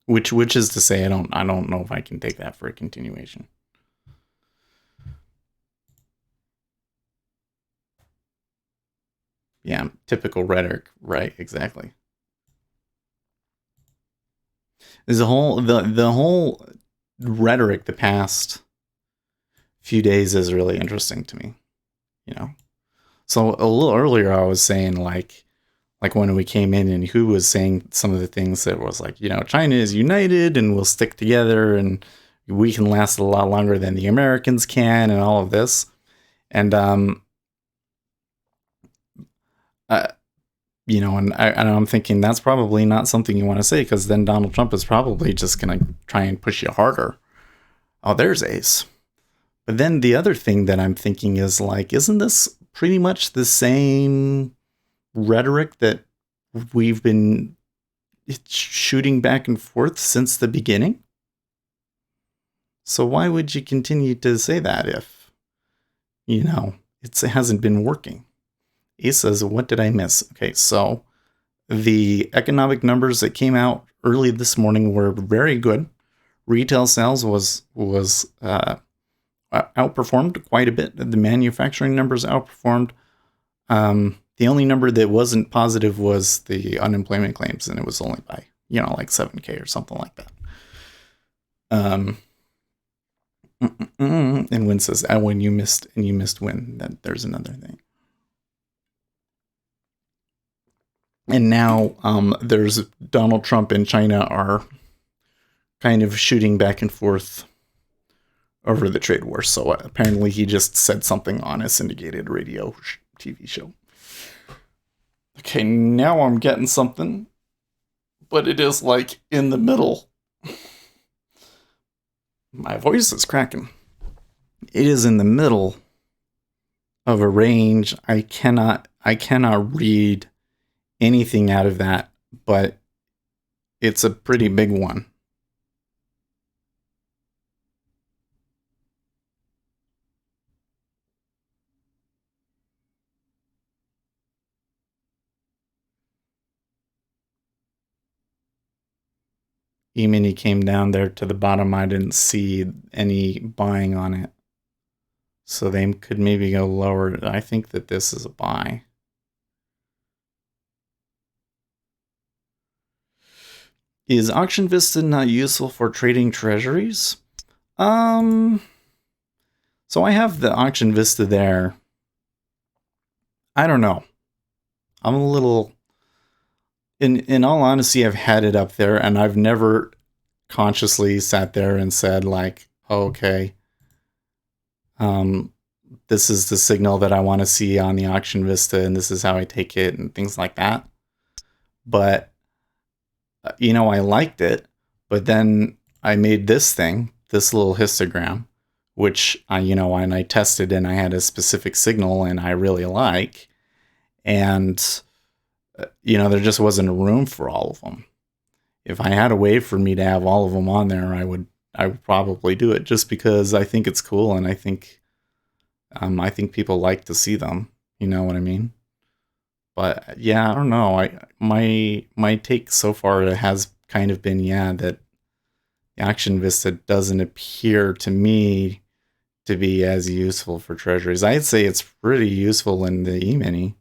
Which is to say, I don't know if I can take that for a continuation. Yeah, typical rhetoric, right? Exactly. There's the whole rhetoric the past few days is really interesting to me, you know. So a little earlier, I was saying like when we came in and who was saying some of the things that was like, you know, China is united and we'll stick together and we can last a lot longer than the Americans can and all of this. And, you know, and I'm thinking that's probably not something you want to say because then Donald Trump is probably just going to try and push you harder. Oh, there's Ace. But then the other thing that I'm thinking is like, isn't this pretty much the same rhetoric that we've been shooting back and forth since the beginning? So why would you continue to say that if, you know, it hasn't been working? He says, what did I miss? Okay, so the economic numbers that came out early this morning were very good. Retail sales was outperformed quite a bit. The manufacturing numbers outperformed. The only number that wasn't positive was the unemployment claims, and it was only by, you know, like 7K or something like that. And Win says, when you missed Win, that there's another thing. And now there's Donald Trump and China are kind of shooting back and forth over the trade war. So apparently he just said something on a syndicated radio TV show. Okay, now I'm getting something, but it is like in the middle. My voice is cracking. It is in the middle of a range. I cannot read anything out of that, but it's a pretty big one. E-mini came down there to the bottom. I didn't see any buying on it. So they could maybe go lower. I think that this is a buy. Is Auction Vista not useful for trading treasuries? So I have the Auction Vista there. I don't know. I'm a little... In all honesty, I've had it up there, and I've never consciously sat there and said, like, oh, okay, this is the signal that I want to see on the Auction Vista, and this is how I take it, and things like that. But, you know, I liked it, but then I made this thing, this little histogram, which, you know, and I tested, and I had a specific signal, and I really like, and... you know, there just wasn't room for all of them. If I had a way for me to have all of them on there, I would probably do it just because I think it's cool and I think people like to see them. You know what I mean? But yeah, I don't know. My take so far has kind of been, yeah, that Action Vista doesn't appear to me to be as useful for treasuries. I'd say it's pretty useful in the E-mini,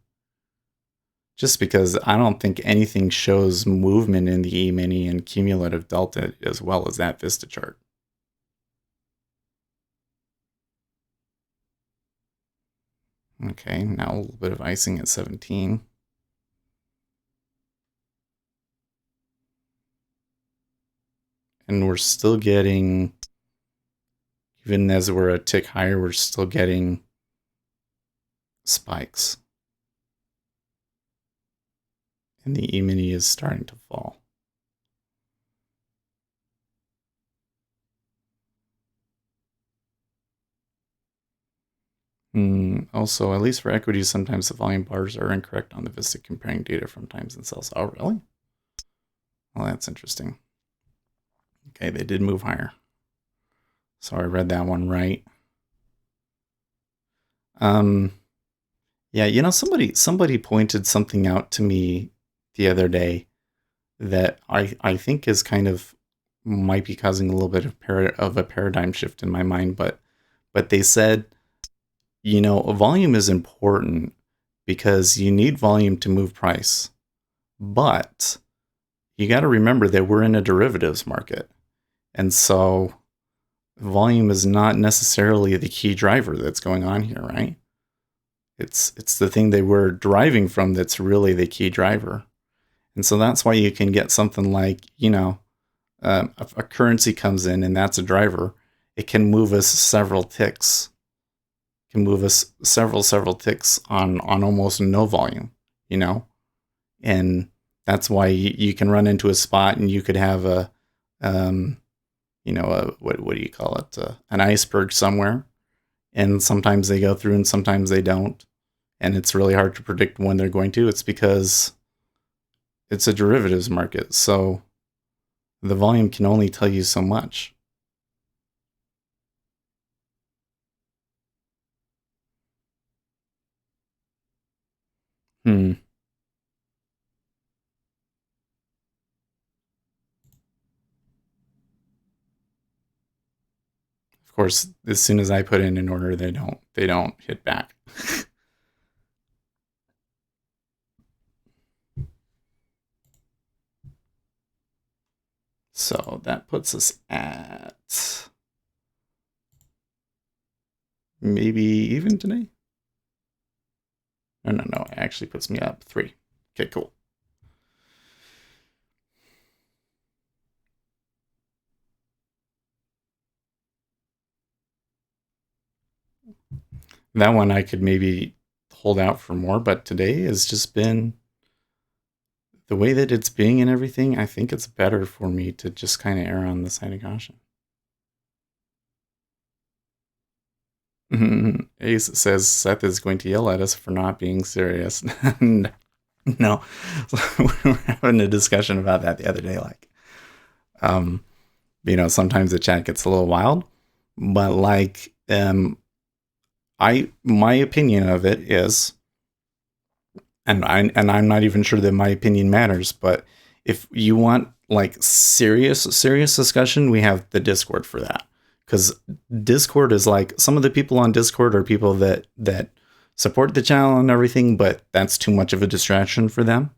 just because I don't think anything shows movement in the E-mini and cumulative delta as well as that Vista chart. Okay, now a little bit of icing at 17. And we're still getting, even as we're a tick higher, we're still getting spikes. And the E-mini is starting to fall. Also, at least for equities, sometimes the volume bars are incorrect on the Vista comparing data from times and sells. Oh, really? Well, that's interesting. Okay, they did move higher. So I read that one right. Yeah, somebody pointed something out to me the other day that I think is kind of might be causing a little bit of a paradigm shift in my mind, but they said, volume is important because you need volume to move price. But you got to remember that we're in a derivatives market. And so volume is not necessarily the key driver that's going on here, right? It's the thing they were deriving from that's really the key driver. And so that's why you can get something like, a currency comes in and that's a driver. It can move us several ticks. It can move us several ticks on almost no volume, And that's why you can run into a spot and you could have what do you call it? An iceberg somewhere. And sometimes they go through and sometimes they don't. And it's really hard to predict when they're going to. It's because it's a derivatives market. So the volume can only tell you so much. Of course, as soon as I put in an order, they don't hit back. So that puts us at maybe even today. No, it actually puts me up 3. Okay, cool. That one I could maybe hold out for more, but today has just been the way that it's being and everything. I think it's better for me to just kind of err on the side of caution. Ace says Seth is going to yell at us for not being serious. No, we were having a discussion about that the other day. Like, sometimes the chat gets a little wild, but my opinion of it is, and I'm not even sure that my opinion matters, but if you want like serious discussion, we have the Discord for that. Because Discord is like, some of the people on Discord are people that support the channel and everything, but that's too much of a distraction for them,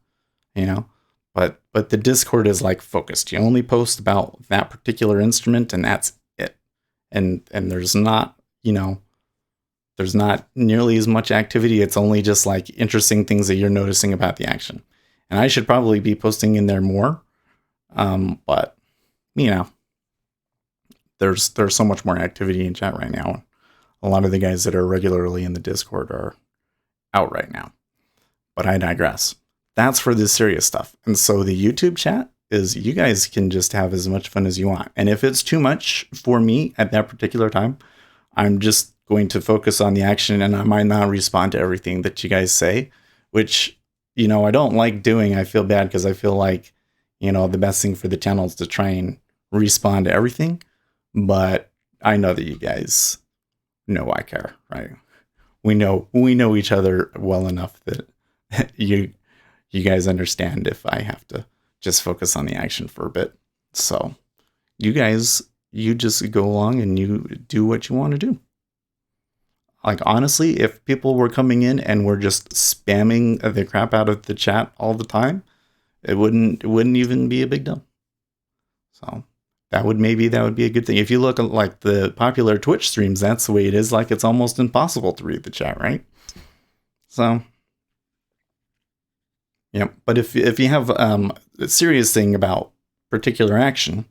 But the Discord is like focused. You only post about that particular instrument, and that's it. And there's not, there's not nearly as much activity. It's only just like interesting things that you're noticing about the action. And I should probably be posting in there more, but there's so much more activity in chat right now. A lot of the guys that are regularly in the Discord are out right now. But I digress. That's for the serious stuff. And so the YouTube chat is, you guys can just have as much fun as you want. And if it's too much for me at that particular time, I'm just going to focus on the action and I might not respond to everything that you guys say, which, I don't like doing. I feel bad because I feel like, the best thing for the channel is to try and respond to everything. But I know that you guys know I care, right? We know each other well enough that you you guys understand if I have to just focus on the action for a bit. So you guys, you just go along and you do what you want to do. Like honestly, if people were coming in and were just spamming the crap out of the chat all the time, it wouldn't even be a big deal. So that would be a good thing. If you look at like the popular Twitch streams, that's the way it is. Like it's almost impossible to read the chat, right? So yeah. But if you have a serious thing about particular action,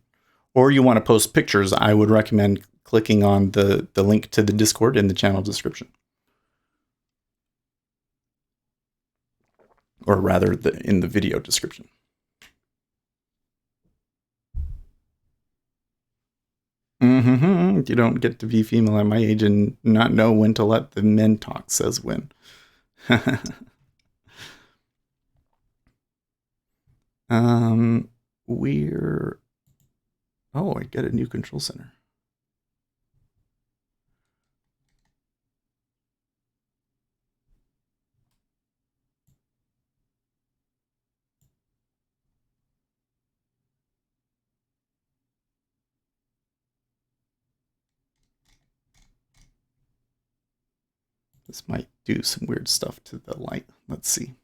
or you want to post pictures, I would recommend clicking on the link to the Discord in the channel description. Or rather, in the video description. Mm-hmm. You don't get to be female at my age and not know when to let the men talk, says Win. We're... Oh, I get a new control center. This might do some weird stuff to the light. Let's see.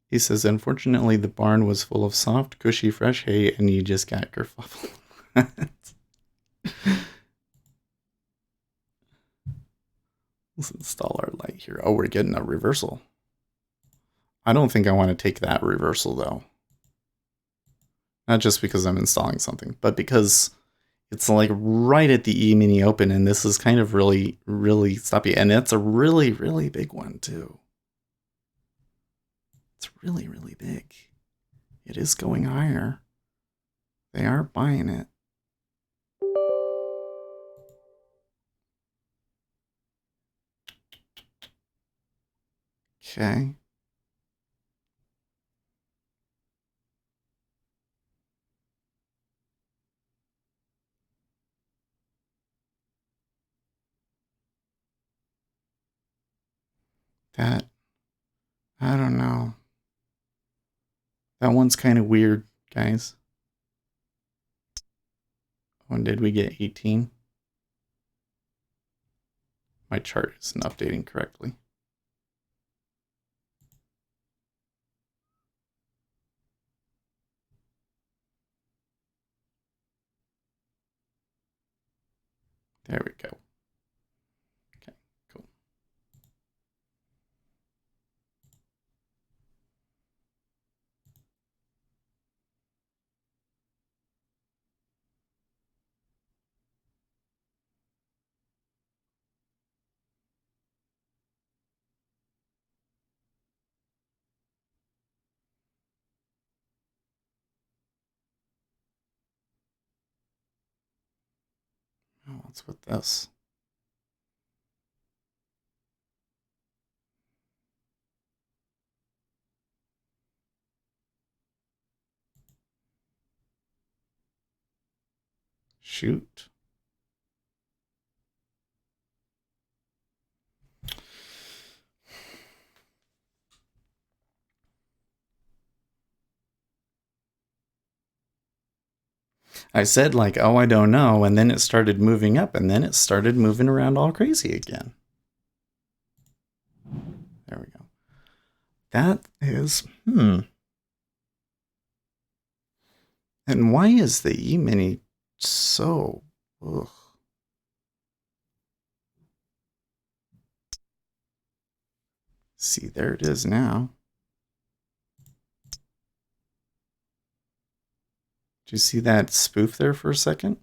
He says, unfortunately, the barn was full of soft, cushy, fresh hay, and you just got kerfuffled. Let's install our light here. Oh, we're getting a reversal. I don't think I want to take that reversal, though. Not just because I'm installing something, but because it's like right at the E-mini open, and this is kind of really, really stoppy. And it's a really, really big one, too. It's really, really big. It is going higher. They are buying it. Okay. That, I don't know. That one's kind of weird, guys. When did we get 18? My chart isn't updating correctly. There we go. Okay, cool. Oh, what's with this? Shoot. I said like, oh, I don't know, and then it started moving up, and then it started moving around all crazy again. There we go. That is, And why is the E-mini so, ugh. See, there it is now. Did you see that spoof there for a second?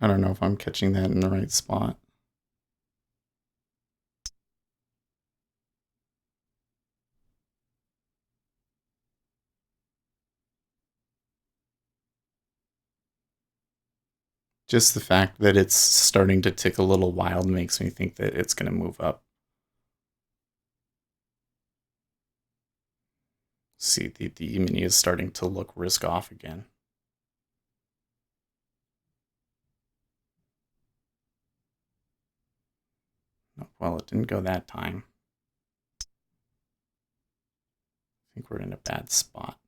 I don't know if I'm catching that in the right spot. Just the fact that it's starting to tick a little wild makes me think that it's going to move up. See, the E-mini is starting to look risk off again. Well, it didn't go that time. I think we're in a bad spot.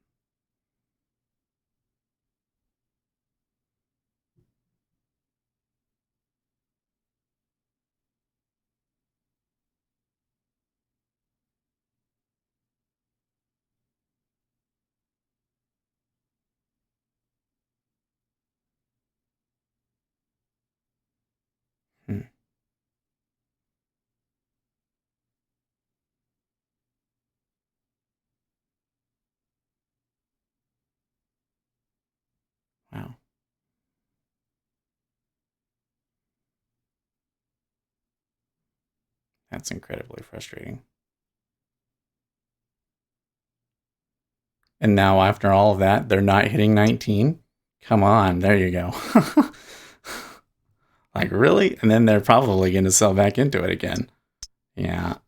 Hmm. Wow. That's incredibly frustrating. And now, after all of that, they're not hitting 19? Come on, there you go. Like, really? And then they're probably going to sell back into it again. Yeah.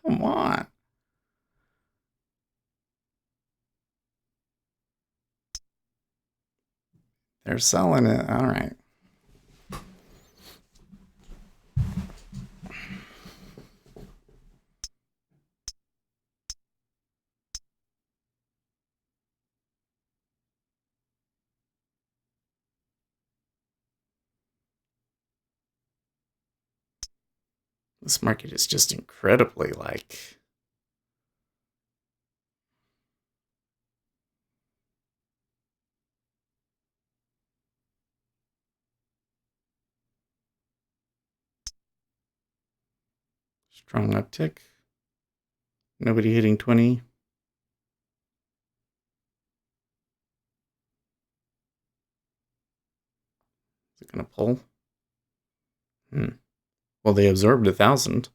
Come on. They're selling it. All right. This market is just incredibly like. Strong uptick. Nobody hitting 20. Is it going to pull? Well, they absorbed 1,000.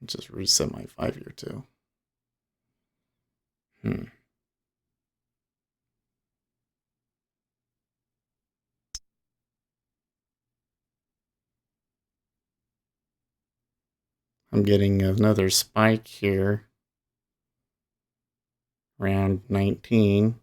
Just reset my 5-year too. I'm getting another spike here. Around 19.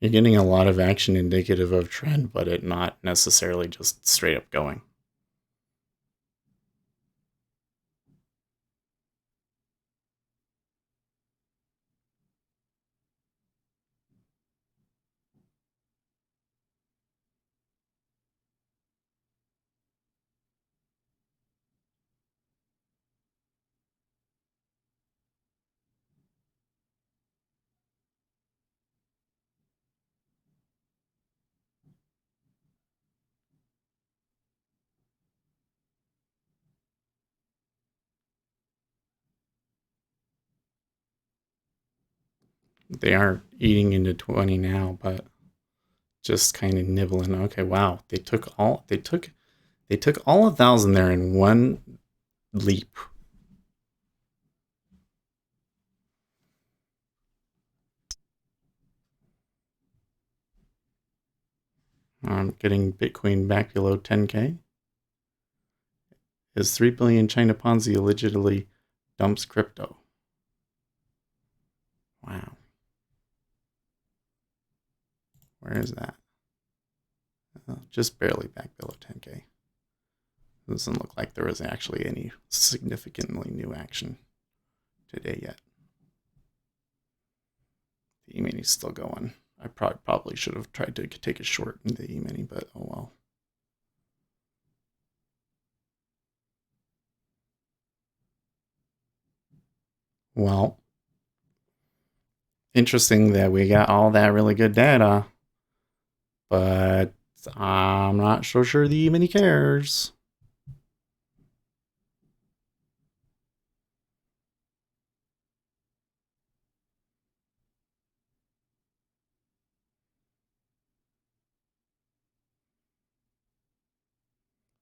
You're getting a lot of action indicative of trend, but it not necessarily just straight up going. They are eating into 20 now, but just kind of nibbling. Okay, wow. They took all 1,000 there in one leap. I'm getting Bitcoin back below 10K. Is 3 billion China Ponzi allegedly dumps crypto? Wow. Where is that? Just barely back below 10K. Doesn't look like there was actually any significantly new action today yet. The E-mini's still going. I probably should have tried to take a short in the E-mini, but oh well. Well, interesting that we got all that really good data, but I'm not so sure the E-mini cares.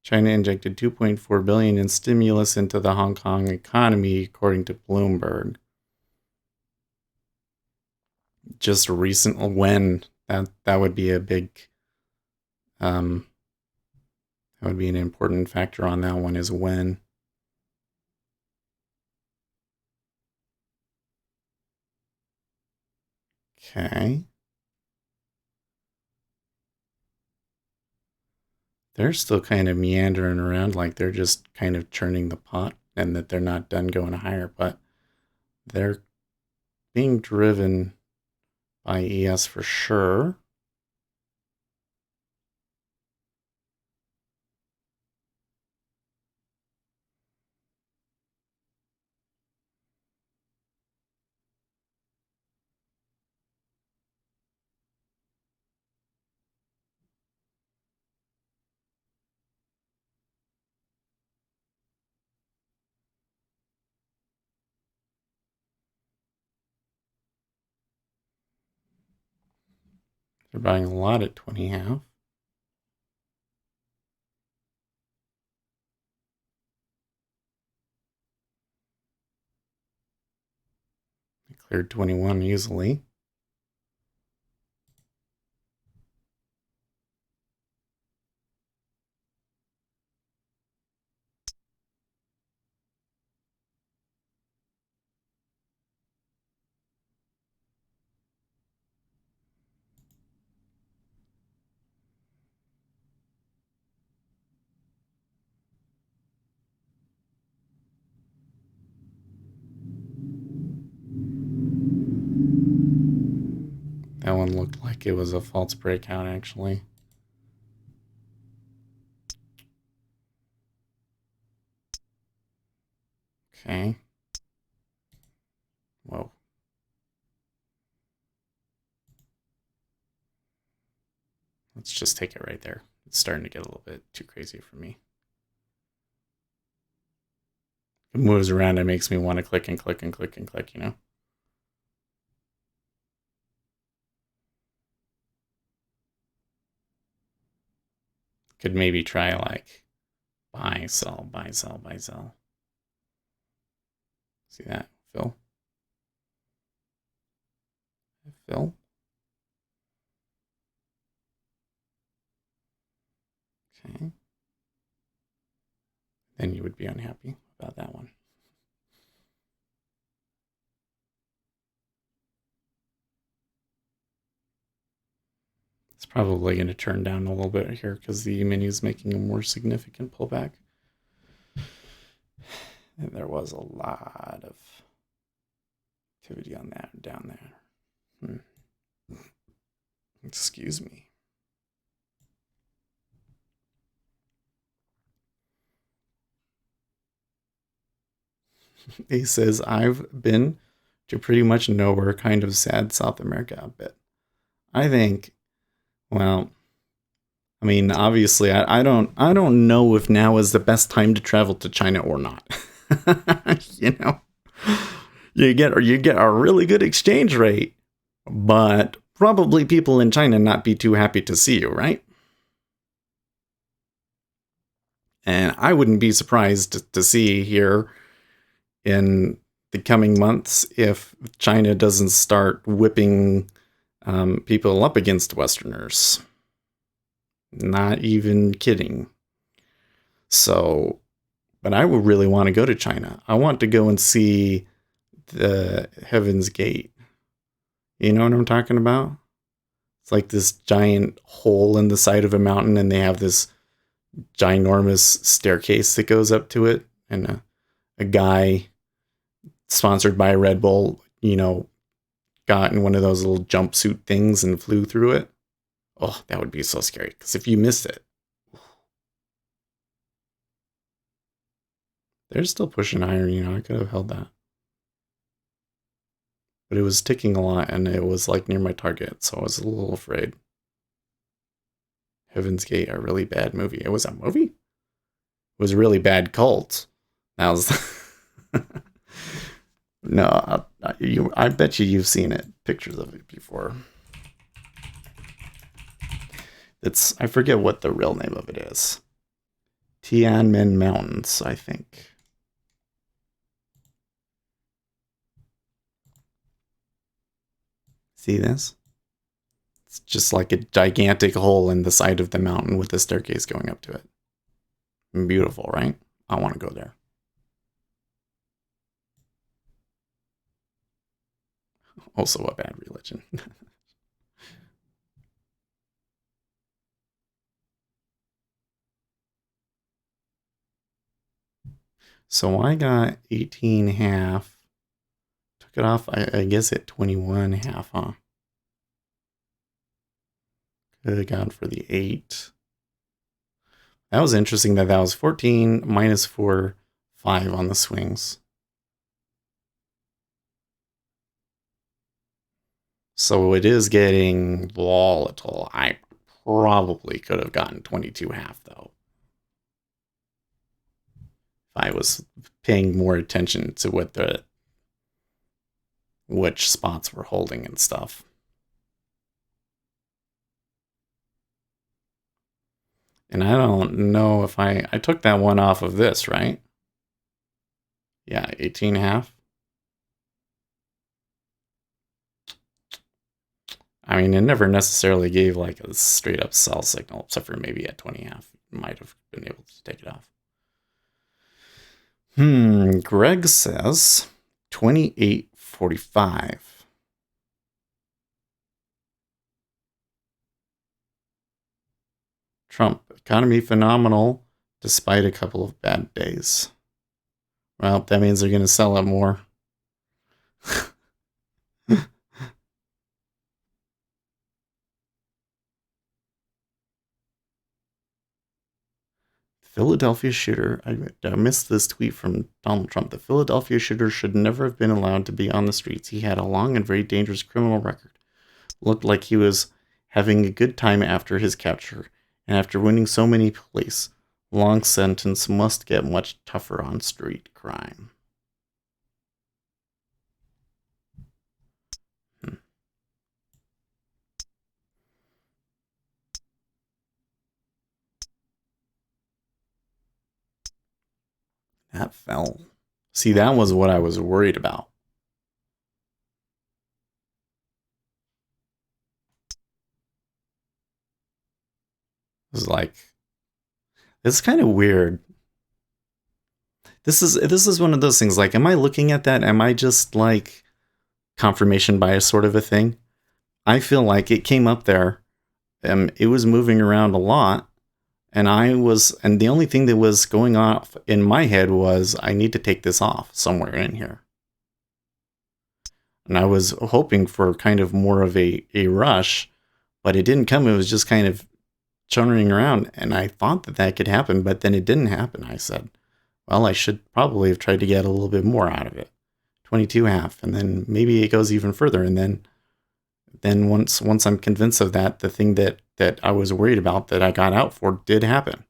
China injected 2.4 billion in stimulus into the Hong Kong economy, according to Bloomberg. Just recent, when that would be a big, that would be an important factor on that one, is when. Okay. They're still kind of meandering around like they're just kind of churning the pot and that they're not done going higher, but they're being driven by ES for sure. They're buying a lot at 20.5. They cleared 21 easily. That one looked like it was a false breakout, actually. Okay. Whoa. Let's just take it right there. It's starting to get a little bit too crazy for me. It moves around, it makes me want to click and click and click and click, you know? Could maybe try like buy, sell, buy, sell, buy, sell. See that, Phil? Phil? Okay. Then you would be unhappy about that one. It's probably going to turn down a little bit here because the mini is making a more significant pullback. And there was a lot of activity on that down there. Excuse me. He says, I've been to pretty much nowhere, kind of sad South America a bit. I think, well, I mean, obviously, I don't know if now is the best time to travel to China or not. You know, you get a really good exchange rate, but probably people in China not be too happy to see you, right? And I wouldn't be surprised to see here in the coming months if China doesn't start whipping people up against Westerners. Not even kidding. So, but I would really want to go to China. I want to go and see the Heaven's Gate. You know what I'm talking about? It's like this giant hole in the side of a mountain, and they have this ginormous staircase that goes up to it, and a guy sponsored by Red Bull, you know, got in one of those little jumpsuit things and flew through it. Oh, that would be so scary. Because if you missed it, they're still pushing higher, you know, I could have held that. But it was ticking a lot and it was like near my target, so I was a little afraid. Heaven's Gate, a really bad movie. It was a movie? It was a really bad cult. That was. No, I bet you've seen it, pictures of it before. I forget what the real name of it is. Tianmen Mountains, I think. See this? It's just like a gigantic hole in the side of the mountain with a staircase going up to it. Beautiful, right? I want to go there. Also a bad religion. So I got 18.5. Took it off, I guess, at 21.5, huh? Could have gone for the 8. That was interesting that was 14 minus 4, 5 on the swings. So it is getting volatile. I probably could have gotten 22.5 though. If I was paying more attention to which spots were holding and stuff. And I don't know if I took that one off of this, right? Yeah, 18.5. I mean, it never necessarily gave like a straight up sell signal, except for maybe at 20.5. Might have been able to take it off. Greg says 28.45. Trump, economy phenomenal despite a couple of bad days. Well, that means they're going to sell it more. Philadelphia shooter. I missed this tweet from Donald Trump. The Philadelphia shooter should never have been allowed to be on the streets. He had a long and very dangerous criminal record. Looked like he was having a good time after his capture, and after winning so many police, long sentence must get much tougher on street crime. That fell. See, that was what I was worried about. It was like, it's kind of weird. This is one of those things. Like, am I looking at that? Am I just like confirmation bias sort of a thing? I feel like it came up there. It was moving around a lot, and the only thing that was going off in my head was I need to take this off somewhere in here. And I was hoping for kind of more of a rush, but it didn't come. It was just kind of churning around, and I thought that could happen, but then it didn't happen. I said, well, I should probably have tried to get a little bit more out of it. 22.5, and then maybe it goes even further, and then once I'm convinced of that, the thing that I was worried about that I got out for did happen.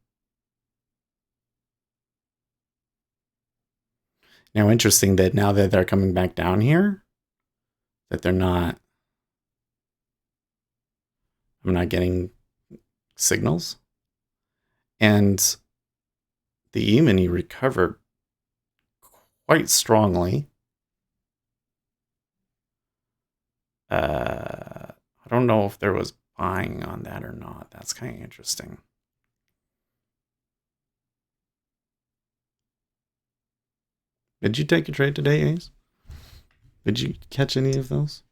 Now, interesting that now that they're coming back down here, that they're not, I'm not getting signals. And the E-mini recovered quite strongly. I don't know if there was buying on that or not. That's kind of interesting. Did you take a trade today, Ace? Did you catch any of those?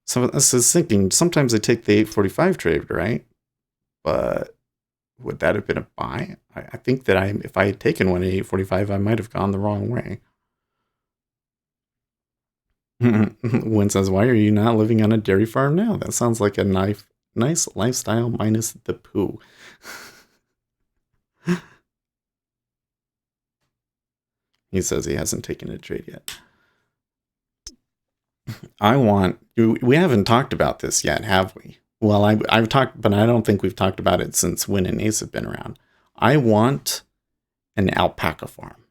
So I was thinking, sometimes I take the 845 trade, right? But would that have been a buy? I think that if I had taken one at 845, I might have gone the wrong way. Win says, why are you not living on a dairy farm now? That sounds like a nice lifestyle minus the poo. He says he hasn't taken a trade yet. We haven't talked about this yet, have we? Well, I've talked, but I don't think we've talked about it since Win and Ace have been around. I want an alpaca farm.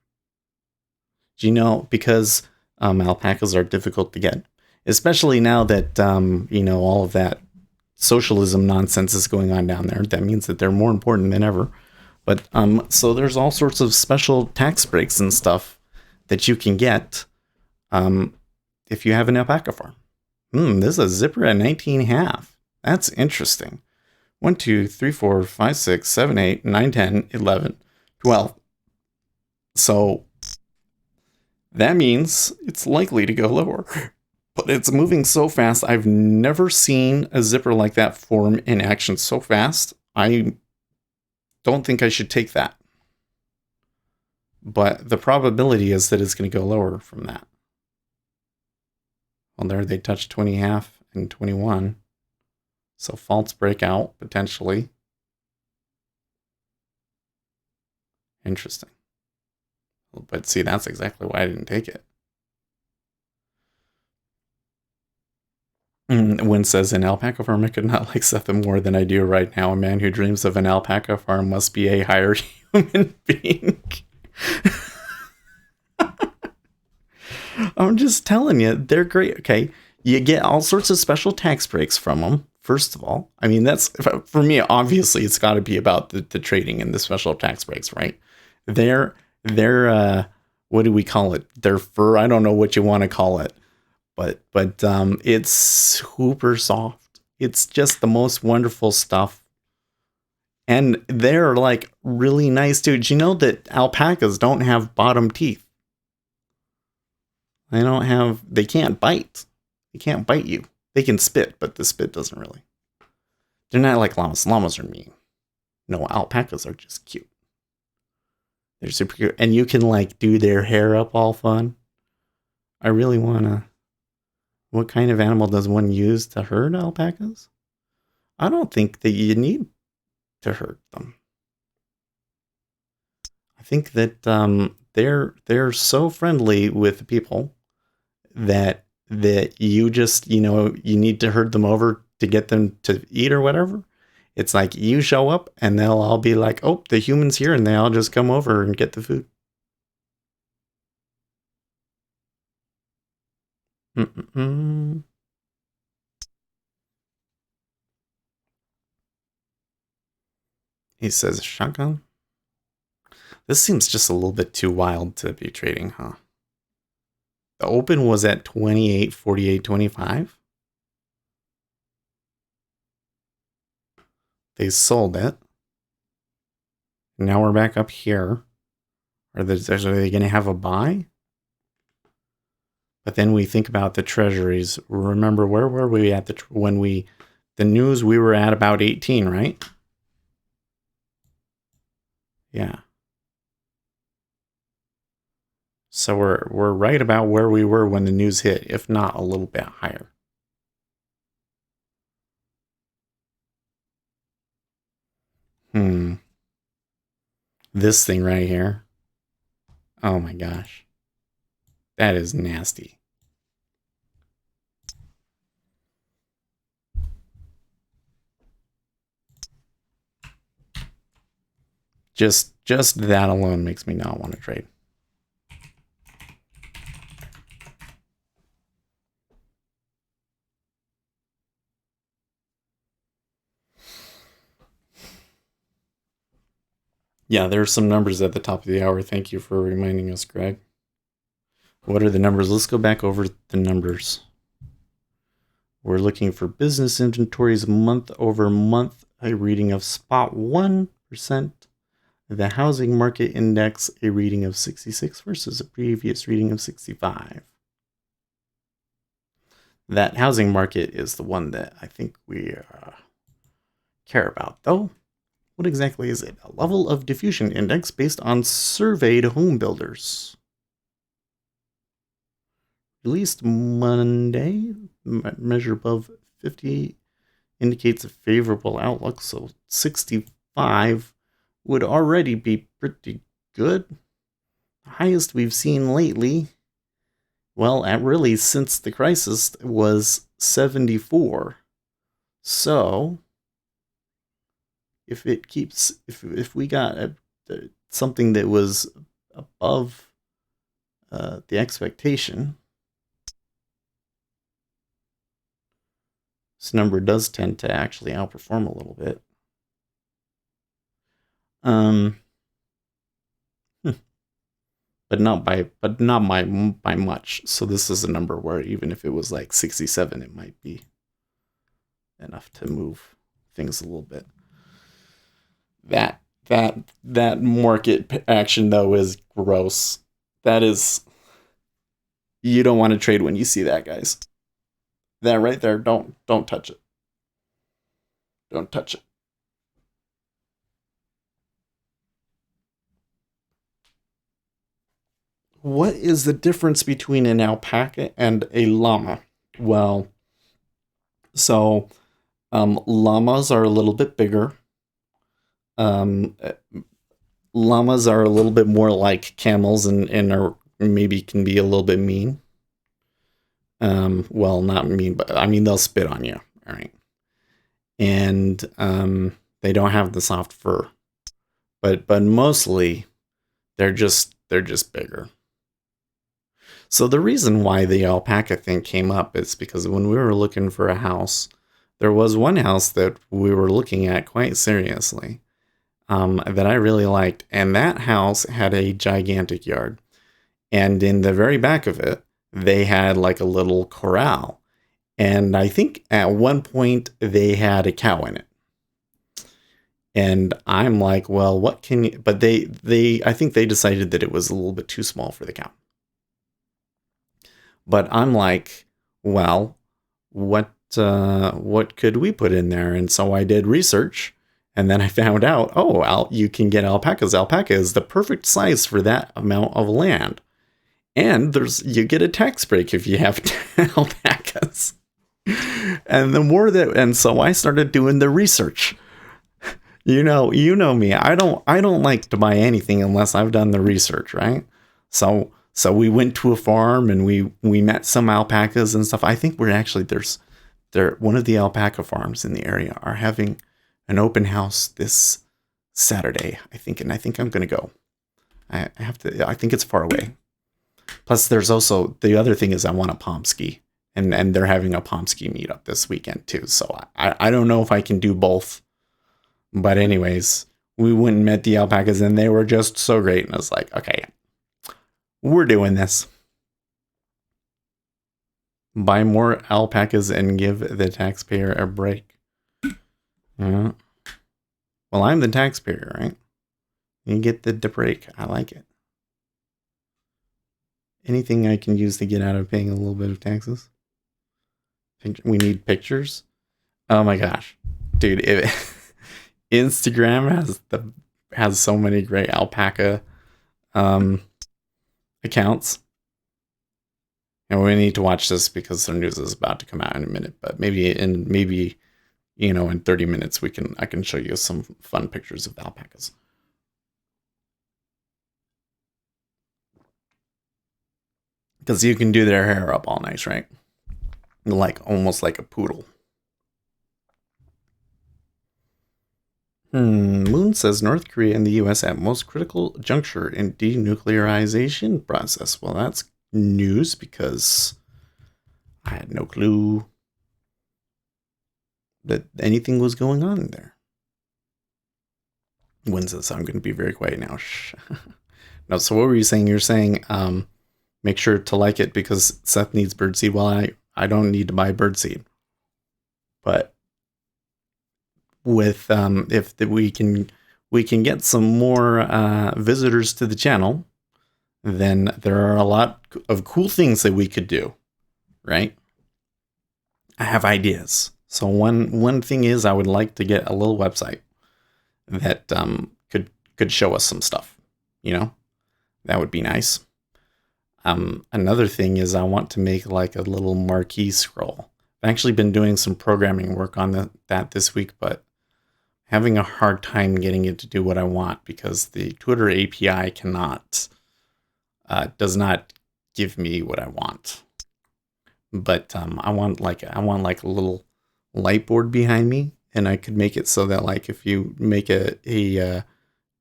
Do you know, because alpacas are difficult to get, especially now that, all of that socialism nonsense is going on down there. That means that they're more important than ever. But so there's all sorts of special tax breaks and stuff that you can get if you have an alpaca farm. This is a zipper at 19.5. That's interesting. 1, 2, 3, 4, 5, 6, 7, 8, 9, 10, 11, 12. So that means it's likely to go lower. But it's moving so fast. I've never seen a zipper like that form in action so fast. I don't think I should take that. But the probability is that it's going to go lower from that. Well, there they touched 20.5 and 21. So false breakout, potentially. Interesting. But see, that's exactly why I didn't take it. Wynn says, an alpaca farm, I could not like Seth more than I do right now. A man who dreams of an alpaca farm must be a higher human being. I'm just telling you, they're great. Okay, you get all sorts of special tax breaks from them. First of all, I mean, that's, for me, obviously, it's got to be about the trading and the special tax breaks, right? They're what do we call it? Their fur. I don't know what you want to call it. But it's super soft. It's just the most wonderful stuff. And they're like really nice too. Did you know that alpacas don't have bottom teeth? They can't bite. They can't bite you. They can spit, but the spit doesn't really. They're not like llamas. Llamas are mean. No, alpacas are just cute. They're super cute. And you can like do their hair up all fun. I really want to. What kind of animal does one use to herd alpacas? I don't think that you need to herd them. I think that they're so friendly with people that you just, you need to herd them over to get them to eat or whatever. It's like you show up and they'll all be like, oh, the human's here, and they all just come over and get the food. He says, shotgun? This seems just a little bit too wild to be trading, huh? The open was at 28, 48, 25. They sold it. Now we're back up here. Are they going to have a buy? But then we think about the treasuries. Remember, where were we at the news? We were at about 18, right? Yeah. So we're right about where we were when the news hit, if not a little bit higher. This thing right here. Oh my gosh. That is nasty. Just that alone makes me not want to trade. Yeah, there are some numbers at the top of the hour. Thank you for reminding us, Greg. What are the numbers? Let's go back over the numbers. We're looking for business inventories month over month, a reading of spot 1%. The housing market index, a reading of 66 versus a previous reading of 65. That housing market is the one that I think we care about, though. What exactly is it? A level of diffusion index based on surveyed home builders. Released Monday, measure above 50 indicates a favorable outlook, so 65 would already be pretty good. The highest we've seen lately, well, really since the crisis, was 74. So if it keeps, if we got something that was above the expectation, this number does tend to actually outperform a little bit. but not by much. So this is a number where even if it was like 67, it might be enough to move things a little bit. That market action though is gross. That is, you don't want to trade when you see that, guys. That right there, don't touch it. Don't touch it. What is the difference between an alpaca and a llama? Well, so llamas are a little bit bigger. Um, Llamas are a little bit more like camels and are maybe can be a little bit mean. Well, not mean, but I mean they'll spit on you, all right? And they don't have the soft fur, but mostly they're just bigger. So the reason why the alpaca thing came up is because when we were looking for a house, there was one house that we were looking at quite seriously, that I really liked, and that house had a gigantic yard. And in the very back of it, they had like a little corral. And I think at one point they had a cow in it. And I'm like, well, what can you, but I think they decided that it was a little bit too small for the cow. But I'm like, well, what could we put in there? And so I did research, and then I found out, you can get alpacas. Alpaca is the perfect size for that amount of land. And you get a tax break if you have alpacas. And so I started doing the research. You know me. I don't like to buy anything unless I've done the research, right? So we went to a farm and we met some alpacas and stuff. I think one of the alpaca farms in the area are having an open house this Saturday, I think, and I think I'm gonna go. I think it's far away. Plus, there's also the other thing is I want a palm ski, and they're having a palm ski meetup this weekend too. So I don't know if I can do both, but anyways, we went and met the alpacas, and they were just so great. And I was like, okay, we're doing this. Buy more alpacas and give the taxpayer a break. Yeah. Well, I'm the taxpayer, right? You get the break. I like it. Anything I can use to get out of paying a little bit of taxes. We need pictures. Oh my gosh, dude! Instagram has so many great alpaca accounts, and we need to watch this because the news is about to come out in a minute. But maybe in 30 minutes I can show you some fun pictures of the alpacas. Because you can do their hair up all nice, right? Like almost like a poodle. Moon says North Korea and the U.S. at most critical juncture in denuclearization process. Well, that's news because I had no clue that anything was going on there. When says I'm going to be very quiet now. No, so what were you saying? You're saying make sure to like it because Seth needs birdseed. Well, I don't need to buy birdseed. But with if we can get some more visitors to the channel, then there are a lot of cool things that we could do, right? I have ideas. So one thing is I would like to get a little website that could show us some stuff, that would be nice. Another thing is I want to make like a little marquee scroll. I've actually been doing some programming work on that this week, but having a hard time getting it to do what I want because the Twitter API does not give me what I want. But I want like a little light board behind me, and I could make it so that like if you make a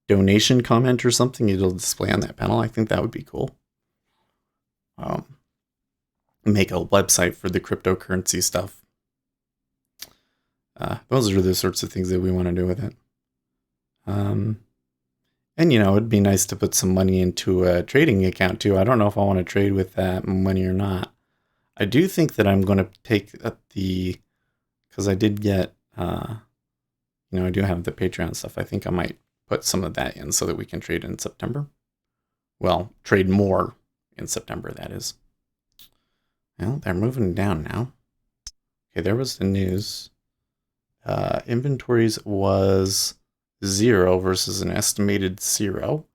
donation comment or something, it'll display on that panel. I think that would be cool. Make a website for the cryptocurrency stuff. Those are the sorts of things that we want to do with it. And, it'd be nice to put some money into a trading account too. I don't know if I want to trade with that money or not. I do think that I'm going to take because I did get, I do have the Patreon stuff. I think I might put some of that in so that we can trade in September. Well, trade more in September, that is. Well, they're moving down now. Okay, there was the news. Inventories was 0 versus an estimated 0.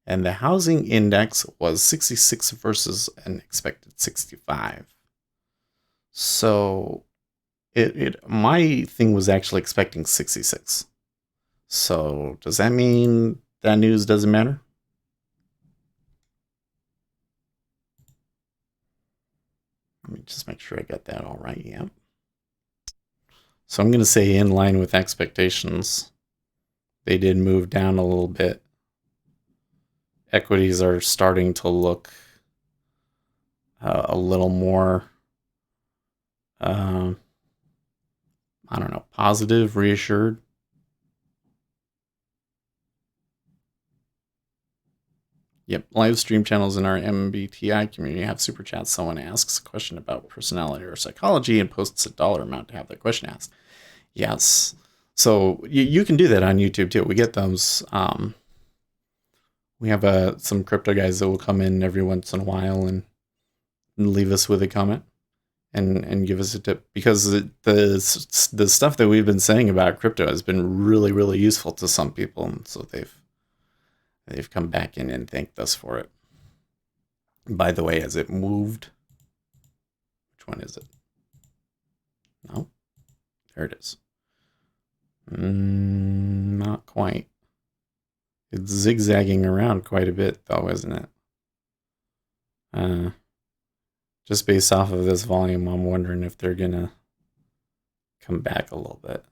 And the housing index was 66 versus an expected 65. So my thing was actually expecting 66. So does that mean that news doesn't matter? Let me just make sure I got that all right. Yeah. So I'm going to say in line with expectations. They did move down a little bit. Equities are starting to look a little more, I don't know, positive, reassured. Yep, live stream channels in our MBTI community have super chats. Someone asks a question about personality or psychology and posts a dollar amount to have their question asked. Yes. So you can do that on YouTube too. We get those. We have some crypto guys that will come in every once in a while and leave us with a comment and give us a tip, because the stuff that we've been saying about crypto has been really, really useful to some people, and so they've come back in and thanked us for it. By the way, has it moved? Which one is it? No, there it is. Not quite. It's zigzagging around quite a bit, though, isn't it? Just based off of this volume, I'm wondering if they're gonna come back a little bit.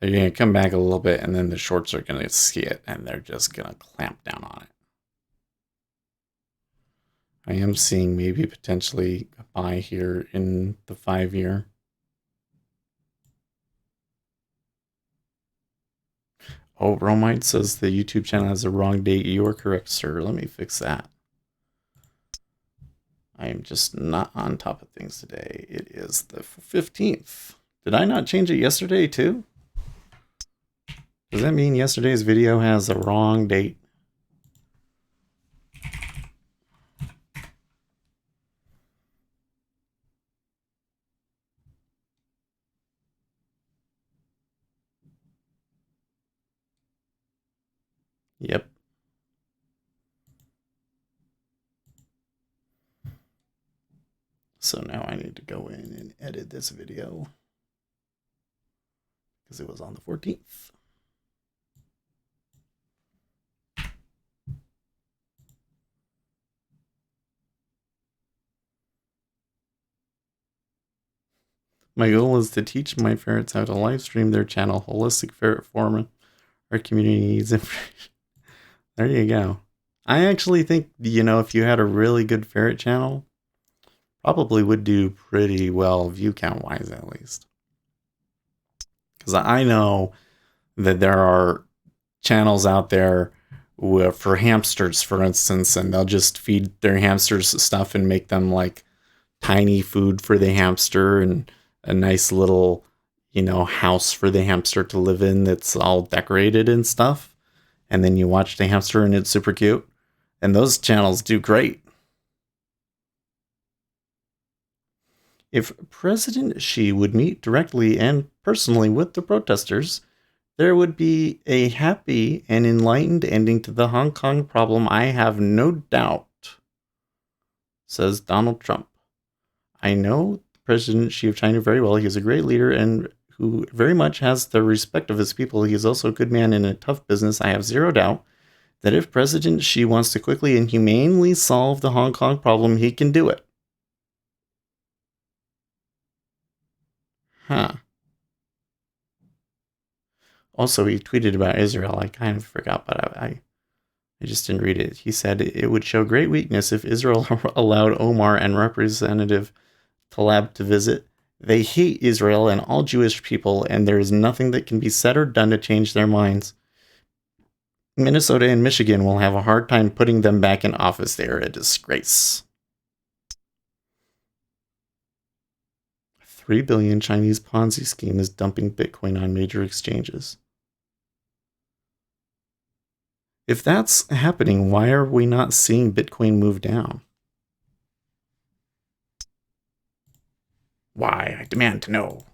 They're gonna come back a little bit, and then the shorts are gonna see it, and they're just gonna clamp down on it. I am seeing maybe potentially a buy here in the 5-year. Oh, Bromide says the YouTube channel has the wrong date. You are correct, sir. Let me fix that. I am just not on top of things today. It is the 15th. Did I not change it yesterday too? Does that mean yesterday's video has the wrong date? Yep. So now I need to go in and edit this video because it was on the 14th. My goal is to teach my ferrets how to live stream their channel, Holistic Ferret Forum. Our community needs information. There you go. I actually think, if you had a really good ferret channel, probably would do pretty well view count wise, at least. Because I know that there are channels out there for hamsters, for instance, and they'll just feed their hamsters stuff and make them like tiny food for the hamster and a nice little, house for the hamster to live in that's all decorated and stuff. And then you watch the hamster and it's super cute. And those channels do great. If President Xi would meet directly and personally with the protesters, there would be a happy and enlightened ending to the Hong Kong problem, I have no doubt, says Donald Trump. I know President Xi of China very well. He is a great leader and who very much has the respect of his people. He is also a good man in a tough business. I have zero doubt that if President Xi wants to quickly and humanely solve the Hong Kong problem, he can do it. Huh. Also, he tweeted about Israel. I kind of forgot, but I just didn't read it. He said it would show great weakness if Israel allowed Omar and Representative Tlaib to visit. They hate Israel and all Jewish people, and there is nothing that can be said or done to change their minds. Minnesota and Michigan will have a hard time putting them back in office. They are a disgrace. 3 billion Chinese Ponzi scheme is dumping Bitcoin on major exchanges. If that's happening, why are we not seeing Bitcoin move down? Why? I demand to know.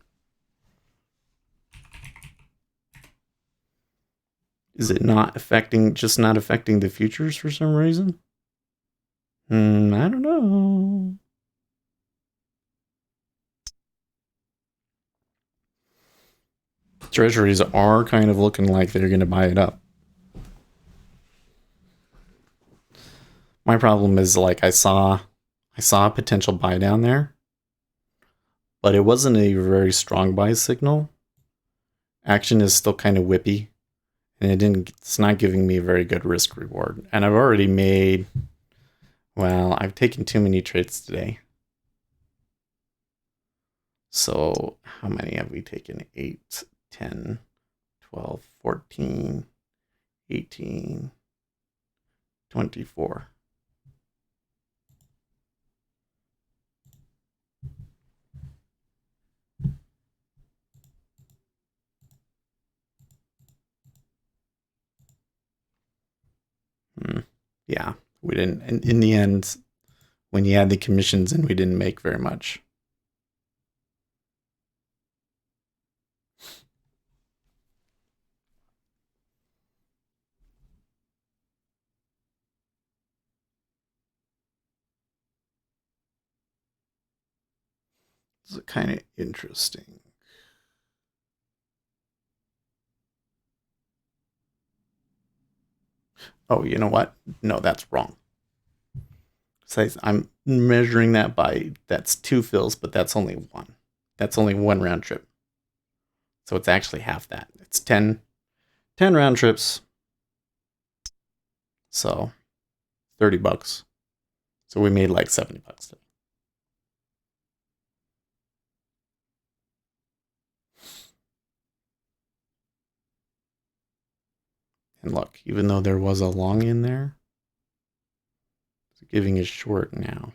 Is it not affecting the futures for some reason? I don't know. Treasuries are kind of looking like they're going to buy it up. My problem is, like, I saw a potential buy down there, but it wasn't a very strong buy signal. Action is still kind of whippy, and it's not giving me a very good risk reward. And I've already made, well, I've taken too many trades today. So how many have we taken? 8, 10, 12, 14, 18, 24. Yeah, we didn't. In the end, when you add the commissions in, we didn't make very much. It's kind of interesting. Oh, you know what? No, that's wrong. So I'm measuring that by, that's 2 fills, but that's only 1. That's only 1 round trip. So it's actually half that. It's 10 round trips. So $30. So we made like $70 today. And look, even though there was a long in there, it's giving a short now.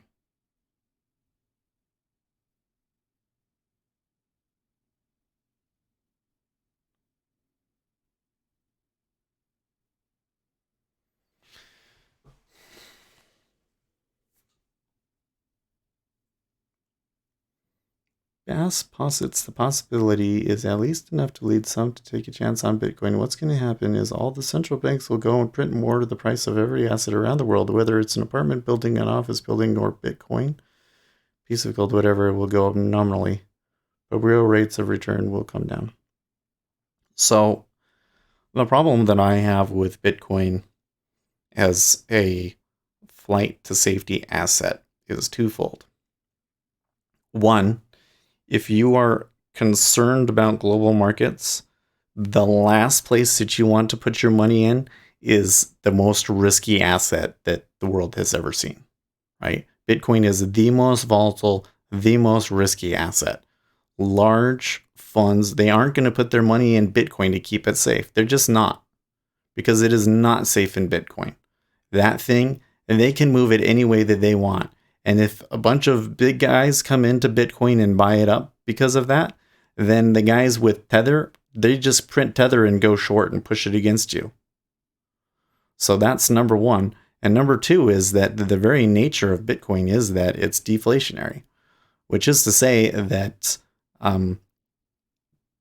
Bass posits the possibility is at least enough to lead some to take a chance on Bitcoin. What's going to happen is all the central banks will go and print more to the price of every asset around the world, whether it's an apartment building, an office building, or Bitcoin. Piece of gold, whatever, it will go up nominally, but real rates of return will come down. So the problem that I have with Bitcoin as a flight to safety asset is twofold. One, if you are concerned about global markets, the last place that you want to put your money in is the most risky asset that the world has ever seen, right? Bitcoin is the most volatile, the most risky asset. Large funds, they aren't going to put their money in Bitcoin to keep it safe. They're just not, because it is not safe in Bitcoin. That thing, and they can move it any way that they want. And if a bunch of big guys come into Bitcoin and buy it up because of that, then the guys with Tether, they just print Tether and go short and push it against you. So that's number one. And number two is that the very nature of Bitcoin is that it's deflationary, which is to say that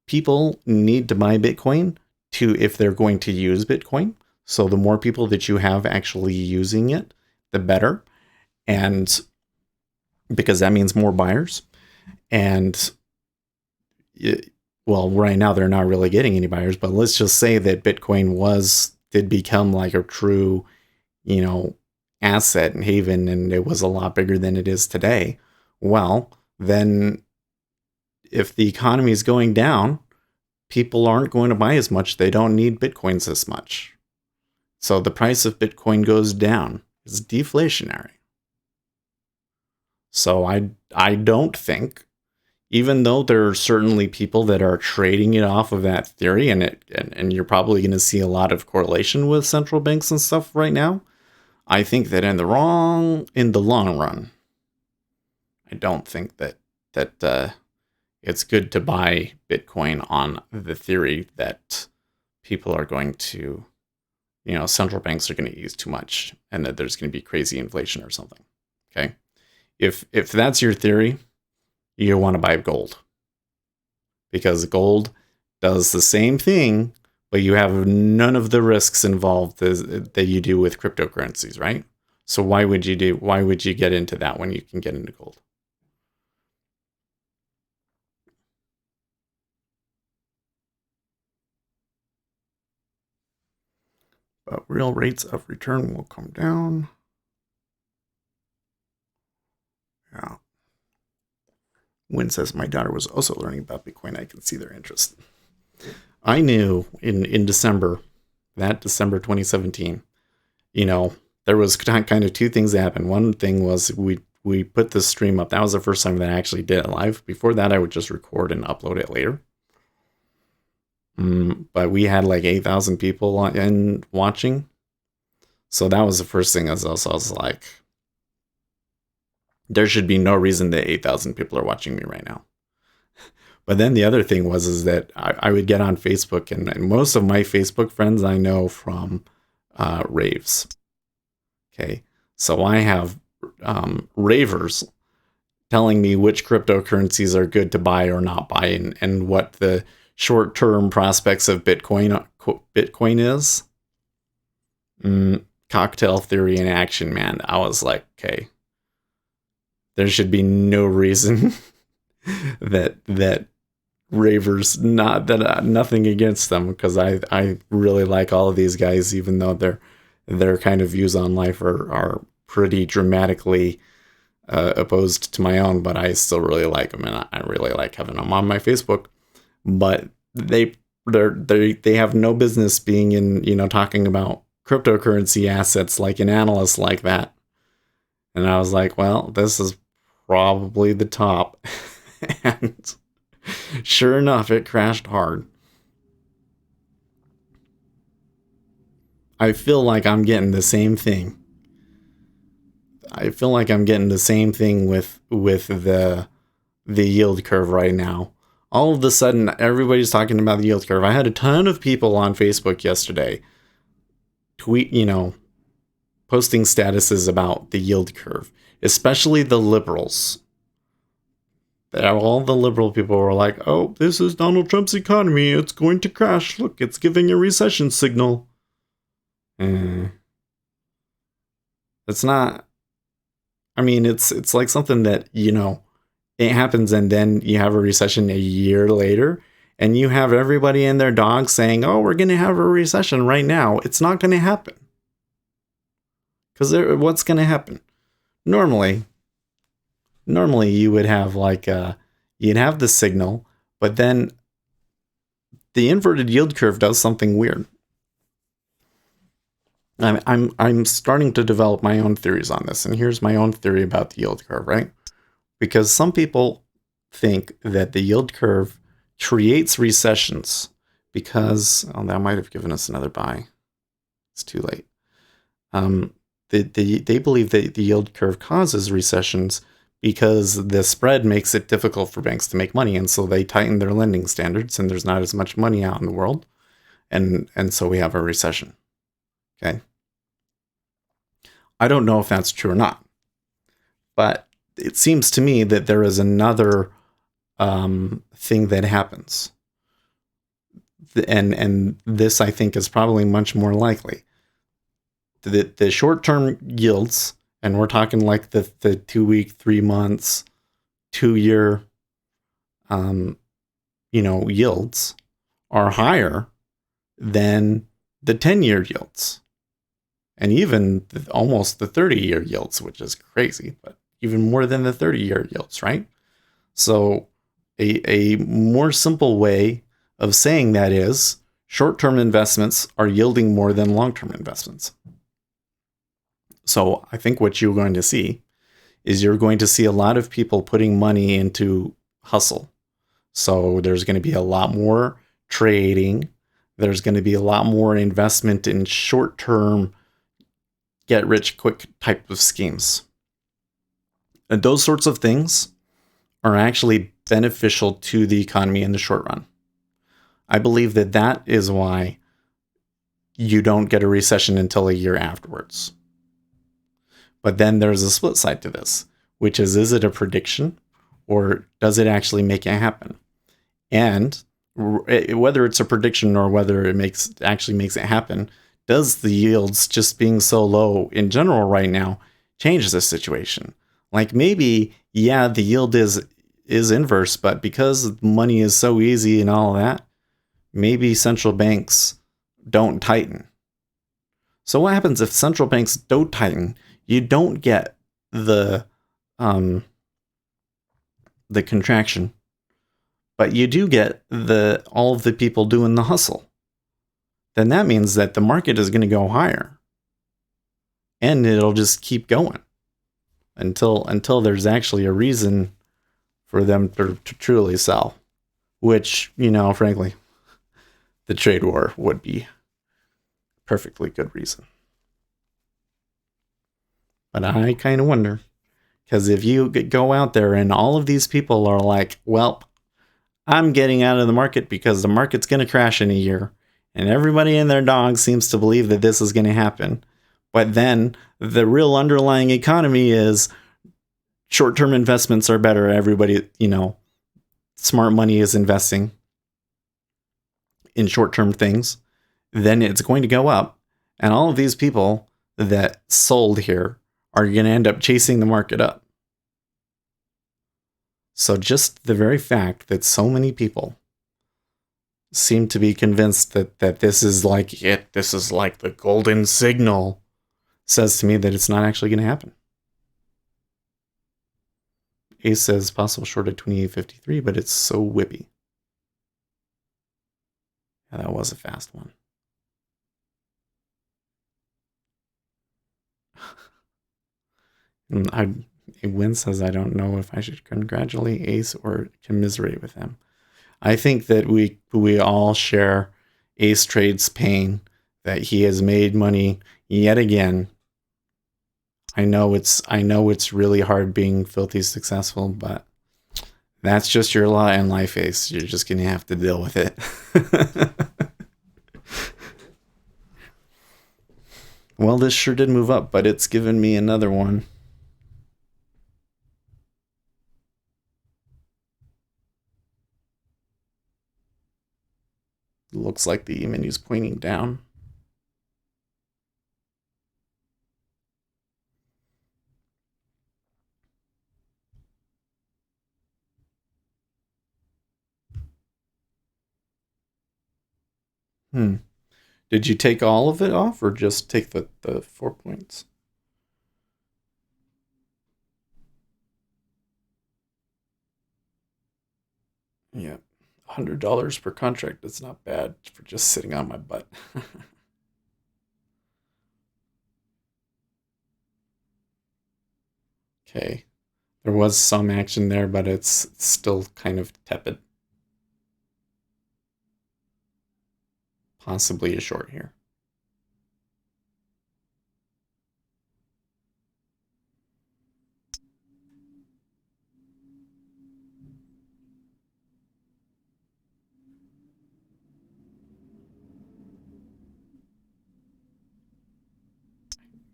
people need to buy Bitcoin if they're going to use Bitcoin. So the more people that you have actually using it, the better. And because that means more buyers. And well, right now they're not really getting any buyers, but let's just say that Bitcoin did become like a true, asset and haven, and it was a lot bigger than it is today. Well, then if the economy is going down, people aren't going to buy as much. They don't need Bitcoins as much. So the price of Bitcoin goes down. It's deflationary. So I don't think even though there are certainly people that are trading it off of that theory, and you're probably going to see a lot of correlation with central banks and stuff right now, I think that in the long run, I don't think that it's good to buy Bitcoin on the theory that people are going to, central banks are going to ease too much and that there's going to be crazy inflation or something. Okay. If that's your theory, you want to buy gold, because gold does the same thing, but you have none of the risks involved that you do with cryptocurrencies, right? So why would you get into that when you can get into gold? But real rates of return will come down. Yeah. Wynn says, my daughter was also learning about Bitcoin. I can see their interest. I knew in December 2017, there was kind of two things that happened. One thing was we put this stream up. That was the first time that I actually did it live. Before that, I would just record and upload it later. But we had like 8,000 people watching. So that was the first thing. I was like, there should be no reason that 8,000 people are watching me right now. But then the other thing was that I would get on Facebook, and most of my Facebook friends I know from raves. Okay, so I have ravers telling me which cryptocurrencies are good to buy or not buy, and what the short-term prospects of Bitcoin is. Cocktail theory in action, man. I was like, okay, there should be no reason that ravers, nothing against them, because I really like all of these guys, even though their kind of views on life are pretty dramatically opposed to my own, but I still really like them, and I really like having them on my Facebook. But they have no business being in, talking about cryptocurrency assets like an analyst like that. And I was like, well, this is probably the top. And sure enough, it crashed hard. I feel like I'm getting the same thing. with the yield curve right now. All of a sudden, everybody's talking about the yield curve. I had a ton of people on Facebook yesterday posting statuses about the yield curve, especially the liberals. All the liberal people were like, oh, this is Donald Trump's economy. It's going to crash. Look, it's giving a recession signal. It's not. I mean, it's like something that, it happens, and then you have a recession a year later, and you have everybody and their dog saying, oh, we're going to have a recession right now. It's not going to happen. Because what's going to happen? Normally you would have you'd have the signal, but then the inverted yield curve does something weird. I'm starting to develop my own theories on this, and here's my own theory about the yield curve, right? Because some people think that the yield curve creates recessions because that might have given us another buy. It's too late. They believe that the yield curve causes recessions because the spread makes it difficult for banks to make money, and so they tighten their lending standards, and there's not as much money out in the world, and so we have a recession. Okay. I don't know if that's true or not, but it seems to me that there is another thing that happens, and this I think is probably much more likely. The short-term yields, and we're talking like the 2 week, 3 months, 2 year, yields are higher than the 10-year yields, and even almost the 30-year yields, which is crazy, but even more than the 30-year yields, right? So a more simple way of saying that is short-term investments are yielding more than long-term investments. So I think what you're going to see is you're going to see a lot of people putting money into hustle. So there's going to be a lot more trading. There's going to be a lot more investment in short-term, get-rich-quick type of schemes. And those sorts of things are actually beneficial to the economy in the short run. I believe that that is why you don't get a recession until a year afterwards. But then there's a split side to this, which is it a prediction or does it actually make it happen? And whether it's a prediction or whether it actually makes it happen, does the yields just being so low in general right now change the situation? Like maybe, yeah, the yield is inverse, but because money is so easy and all that, maybe central banks don't tighten. So what happens if central banks don't tighten? You don't get the contraction, but you do get all of the people doing the hustle. Then that means that the market is going to go higher, and it'll just keep going until there's actually a reason for them to truly sell, which, frankly, the trade war would be perfectly good reason. But I kind of wonder, because if you go out there and all of these people are like, well, I'm getting out of the market because the market's going to crash in a year, and everybody and their dog seems to believe that this is going to happen. But then the real underlying economy is short-term investments are better. Everybody, smart money is investing in short-term things. Then it's going to go up. And all of these people that sold here are going to end up chasing the market up. So just the very fact that so many people seem to be convinced that this is like it, this is like the golden signal, says to me that it's not actually going to happen. Ace says possible short at 28.53, but it's so whippy. Yeah, that was a fast one. Win says, I don't know if I should congratulate Ace or commiserate with him. I think that we all share Ace Trade's pain that he has made money yet again. I know it's really hard being filthy successful, but that's just your lot in life, Ace. You're just gonna have to deal with it. Well, this sure did move up, but it's given me another one. Looks like the E-menu's pointing down. Did you take all of it off or just take the 4 points? Yeah, $100 per contract. That's not bad for just sitting on my butt. Okay. There was some action there, but it's still kind of tepid. Possibly a short here.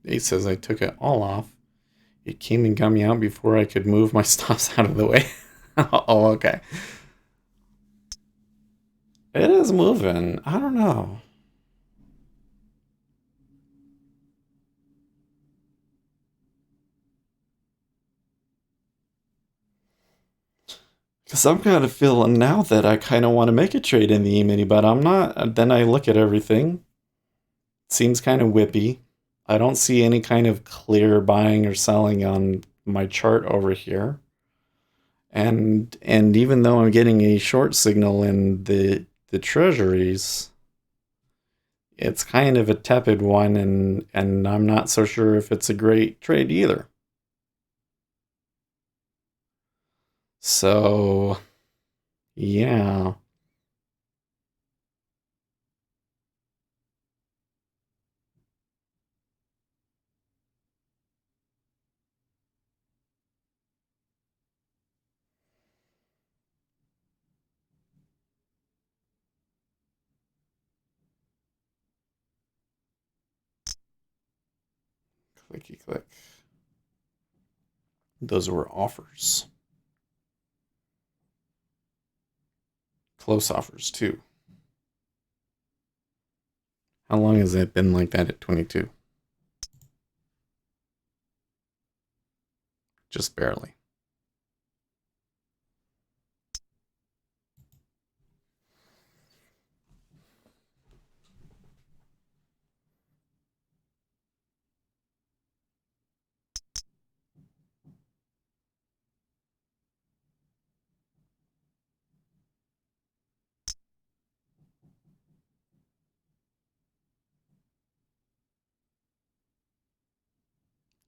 He says I took it all off. It came and got me out before I could move my stops out of the way. Oh, okay. It is moving. I don't know. Because I'm kind of feeling now that I kind of want to make a trade in the E-mini, but I'm not. Then I look at everything. It seems kind of whippy. I don't see any kind of clear buying or selling on my chart over here. And even though I'm getting a short signal in the treasuries, it's kind of a tepid one, and I'm not so sure if it's a great trade either. So, yeah. Clicky click. Those were offers. Close offers, too. How long has it been like that at 22? Just barely.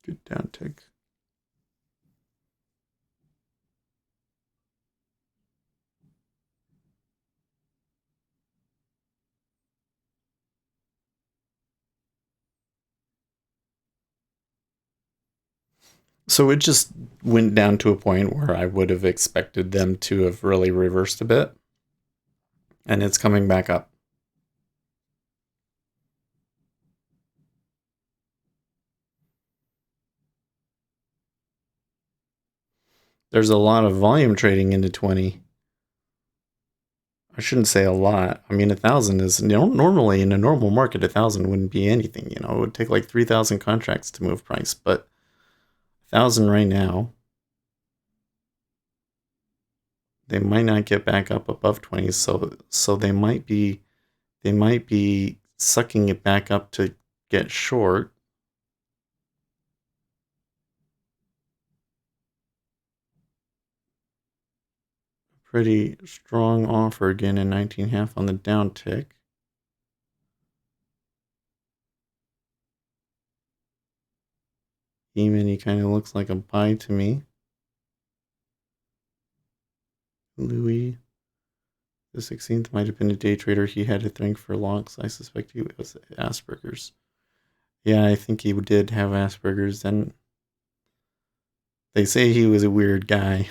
Good down tick. So it just went down to a point where I would have expected them to have really reversed a bit. And it's coming back up. There's a lot of volume trading into 20. I shouldn't say a lot. I mean, 1,000 is normally in a normal market, 1,000 wouldn't be anything. You know, it would take like 3,000 contracts to move price, but 1,000 right now, they might not get back up above 20. So they might be sucking it back up to get short. Pretty strong offer again in 19.5 on the down tick. E-mini kind of looks like a buy to me. Louis the 16th might have been a day trader. He had a thing for longs. I suspect he was Asperger's. Yeah, I think he did have Asperger's. And they say he was a weird guy.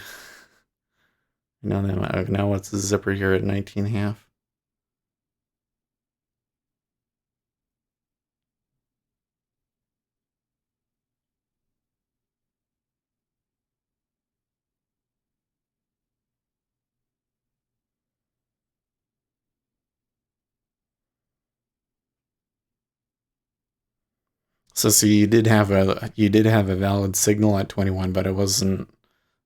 Now what's the zipper here at 19.5? So see, you did have a valid signal at 21, but it wasn't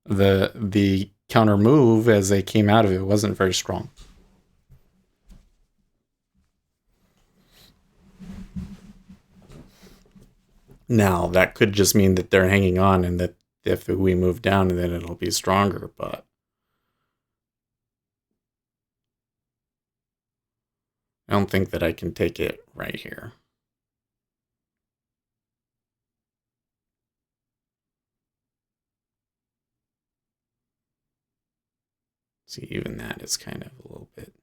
the counter move as they came out of it wasn't very strong. Now that could just mean that they're hanging on, and that if we move down, then it'll be stronger. But I don't think that I can take it right here. See, even that is kind of a little bit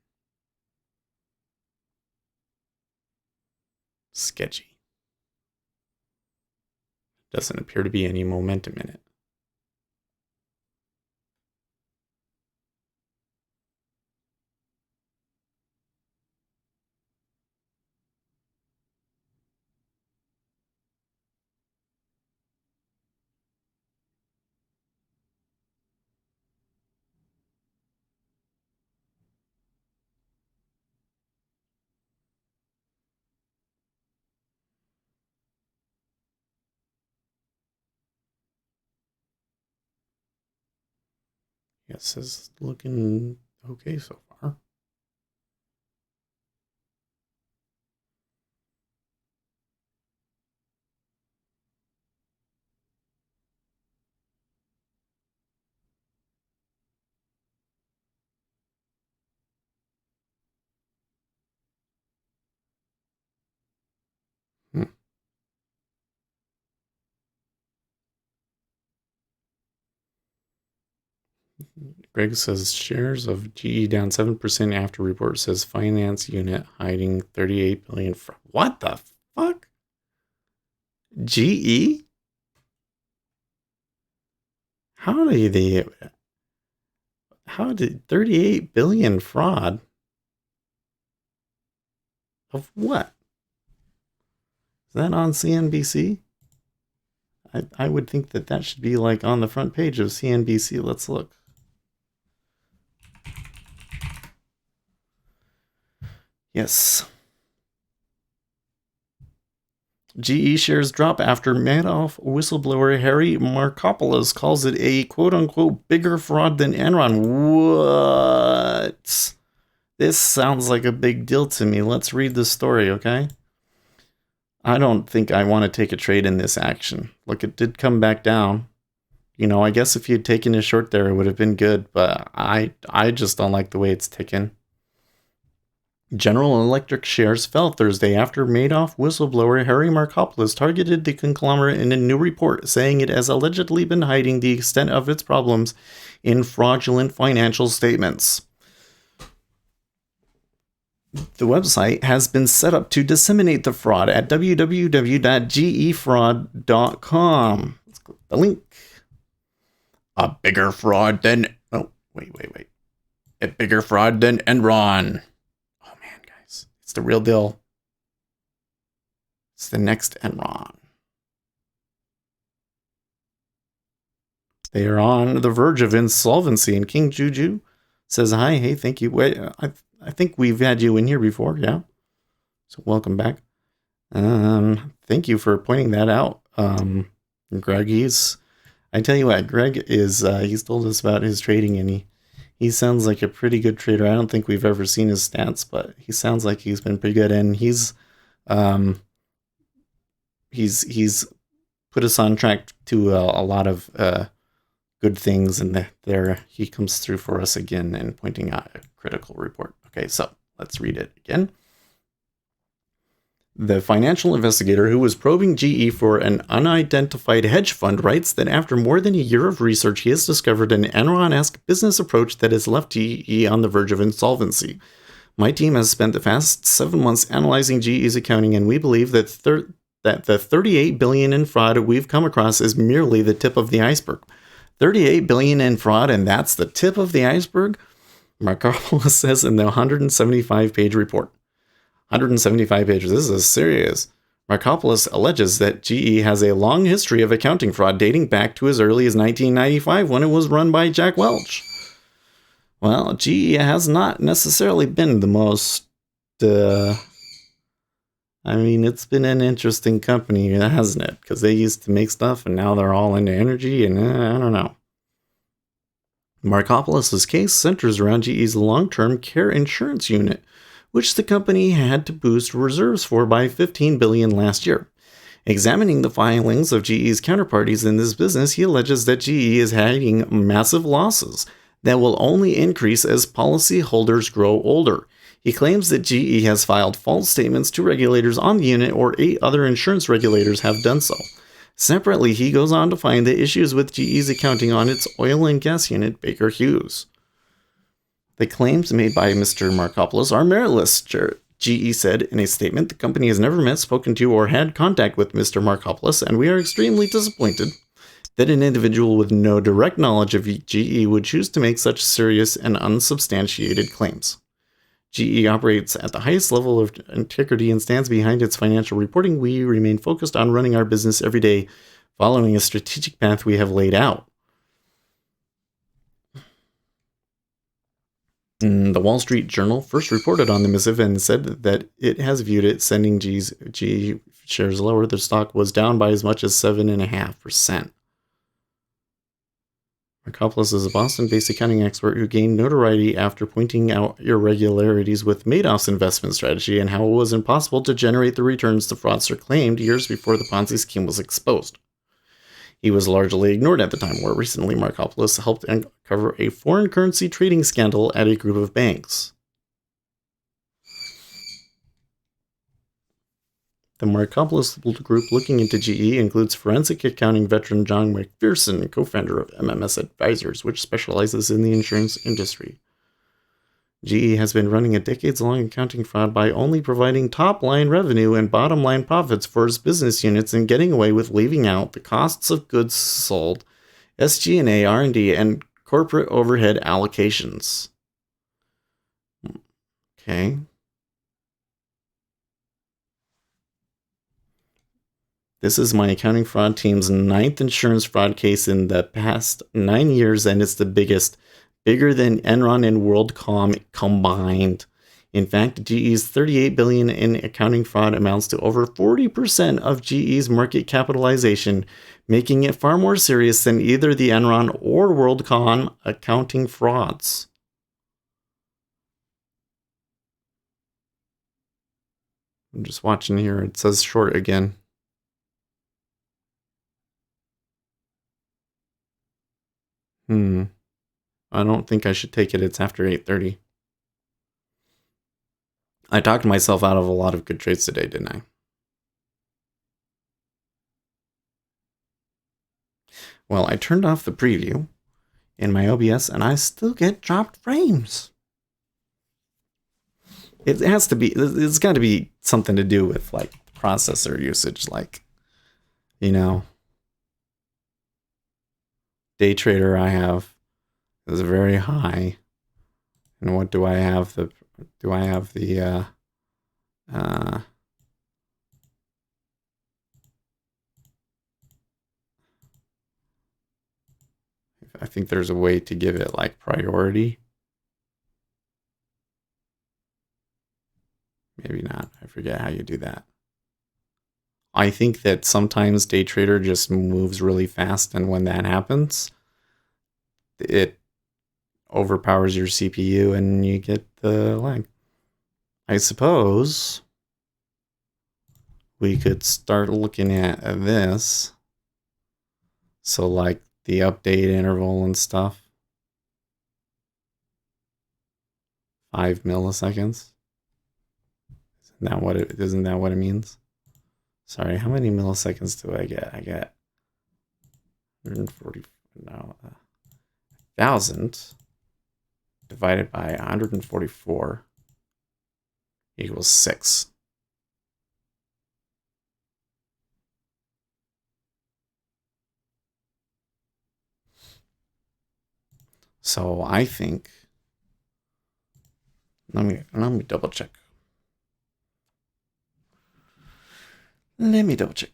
sketchy. Doesn't appear to be any momentum in it. Yes, it's looking okay so far. Hmm. Greg says shares of GE down 7% after report says finance unit hiding 38 billion. What the fuck? GE? How did 38 billion fraud of what? Is that on CNBC? I would think that should be like on the front page of CNBC. Let's look. Yes. GE shares drop after Madoff whistleblower Harry Markopolos calls it a quote-unquote bigger fraud than Enron. What? This sounds like a big deal to me. Let's read the story, okay? I don't think I want to take a trade in this action. Look, it did come back down. You know, I guess if you'd taken a short there, it would have been good, but I just don't like the way it's ticking. General Electric shares fell Thursday after Madoff whistleblower Harry Markopolos targeted the conglomerate in a new report, saying it has allegedly been hiding the extent of its problems in fraudulent financial statements. The website has been set up to disseminate the fraud at www.gefraud.com. Let's click the link. A bigger fraud than... Oh, wait. A bigger fraud than Enron. Oh, man, guys. It's the real deal. It's the next Enron. They are on the verge of insolvency, and King Juju says, hi, hey, thank you. Wait, I think we've had you in here before, yeah? So welcome back. Thank you for pointing that out. Greg, I tell you what, Greg is, he's told us about his trading, and he sounds like a pretty good trader. I don't think we've ever seen his stats, but he sounds like he's been pretty good, and he's put us on track to a lot of good things, and there he comes through for us again and pointing out a critical report. Okay, so let's read it again. The financial investigator who was probing GE for an unidentified hedge fund writes that after more than a year of research, he has discovered an Enron-esque business approach that has left GE on the verge of insolvency. My team has spent the past 7 months analyzing GE's accounting, and we believe that the $38 billion in fraud we've come across is merely the tip of the iceberg. $38 billion in fraud, and that's the tip of the iceberg? Markopolos says in the 175-page report. 175 pages. This is serious. Markopolos alleges that GE has a long history of accounting fraud dating back to as early as 1995 when it was run by Jack Welch. Well, GE has not necessarily been the most... it's been an interesting company, hasn't it? Because they used to make stuff and now they're all into energy and I don't know. Markopolos' case centers around GE's long-term care insurance unit, which the company had to boost reserves for by $15 billion last year. Examining the filings of GE's counterparties in this business, he alleges that GE is hiding massive losses that will only increase as policyholders grow older. He claims that GE has filed false statements to regulators on the unit, or 8 other insurance regulators have done so. Separately, he goes on to find the issues with GE's accounting on its oil and gas unit, Baker Hughes. The claims made by Mr. Markopolos are meritless, GE said in a statement. The company has never met, spoken to, or had contact with Mr. Markopolos, and we are extremely disappointed that an individual with no direct knowledge of GE would choose to make such serious and unsubstantiated claims. GE operates at the highest level of integrity and stands behind its financial reporting. We remain focused on running our business every day, following a strategic path we have laid out. The Wall Street Journal first reported on the missive and said that it has viewed it sending GE shares lower. The stock was down by as much as 7.5%. Markopolos is a Boston-based accounting expert who gained notoriety after pointing out irregularities with Madoff's investment strategy and how it was impossible to generate the returns the fraudster claimed years before the Ponzi scheme was exposed. He was largely ignored at the time. More recently, Markopolos helped uncover a foreign currency trading scandal at a group of banks. The more accomplice group looking into GE includes forensic accounting veteran John McPherson, co-founder of MMS Advisors, which specializes in the insurance industry. GE has been running a decades-long accounting fraud by only providing top-line revenue and bottom-line profits for its business units and getting away with leaving out the costs of goods sold, SG&A, R&D, and corporate overhead allocations. Okay. This is my accounting fraud team's 9th insurance fraud case in the past 9 years, and it's the biggest, bigger than Enron and WorldCom combined. In fact, GE's $38 billion in accounting fraud amounts to over 40% of GE's market capitalization, making it far more serious than either the Enron or WorldCom accounting frauds. I'm just watching here. It says short again. I don't think I should take it. It's after 8:30. I talked myself out of a lot of good trades today, didn't I? Well, I turned off the preview in my OBS and I still get dropped frames. It has to be, it's got to be something to do with like processor usage, like, you know, day trader I have is very high. And what do I have? I think there's a way to give it like priority. Maybe not. I forget how you do that. I think that sometimes day trader just moves really fast, and when that happens, it overpowers your CPU and you get the lag. I suppose we could start looking at this. So like the update interval and stuff. 5 milliseconds. Isn't that what it means? Sorry, how many milliseconds do I get? I get 140 no 1,000 divided by 144 equals 6. So I think let me double check. Let me double check.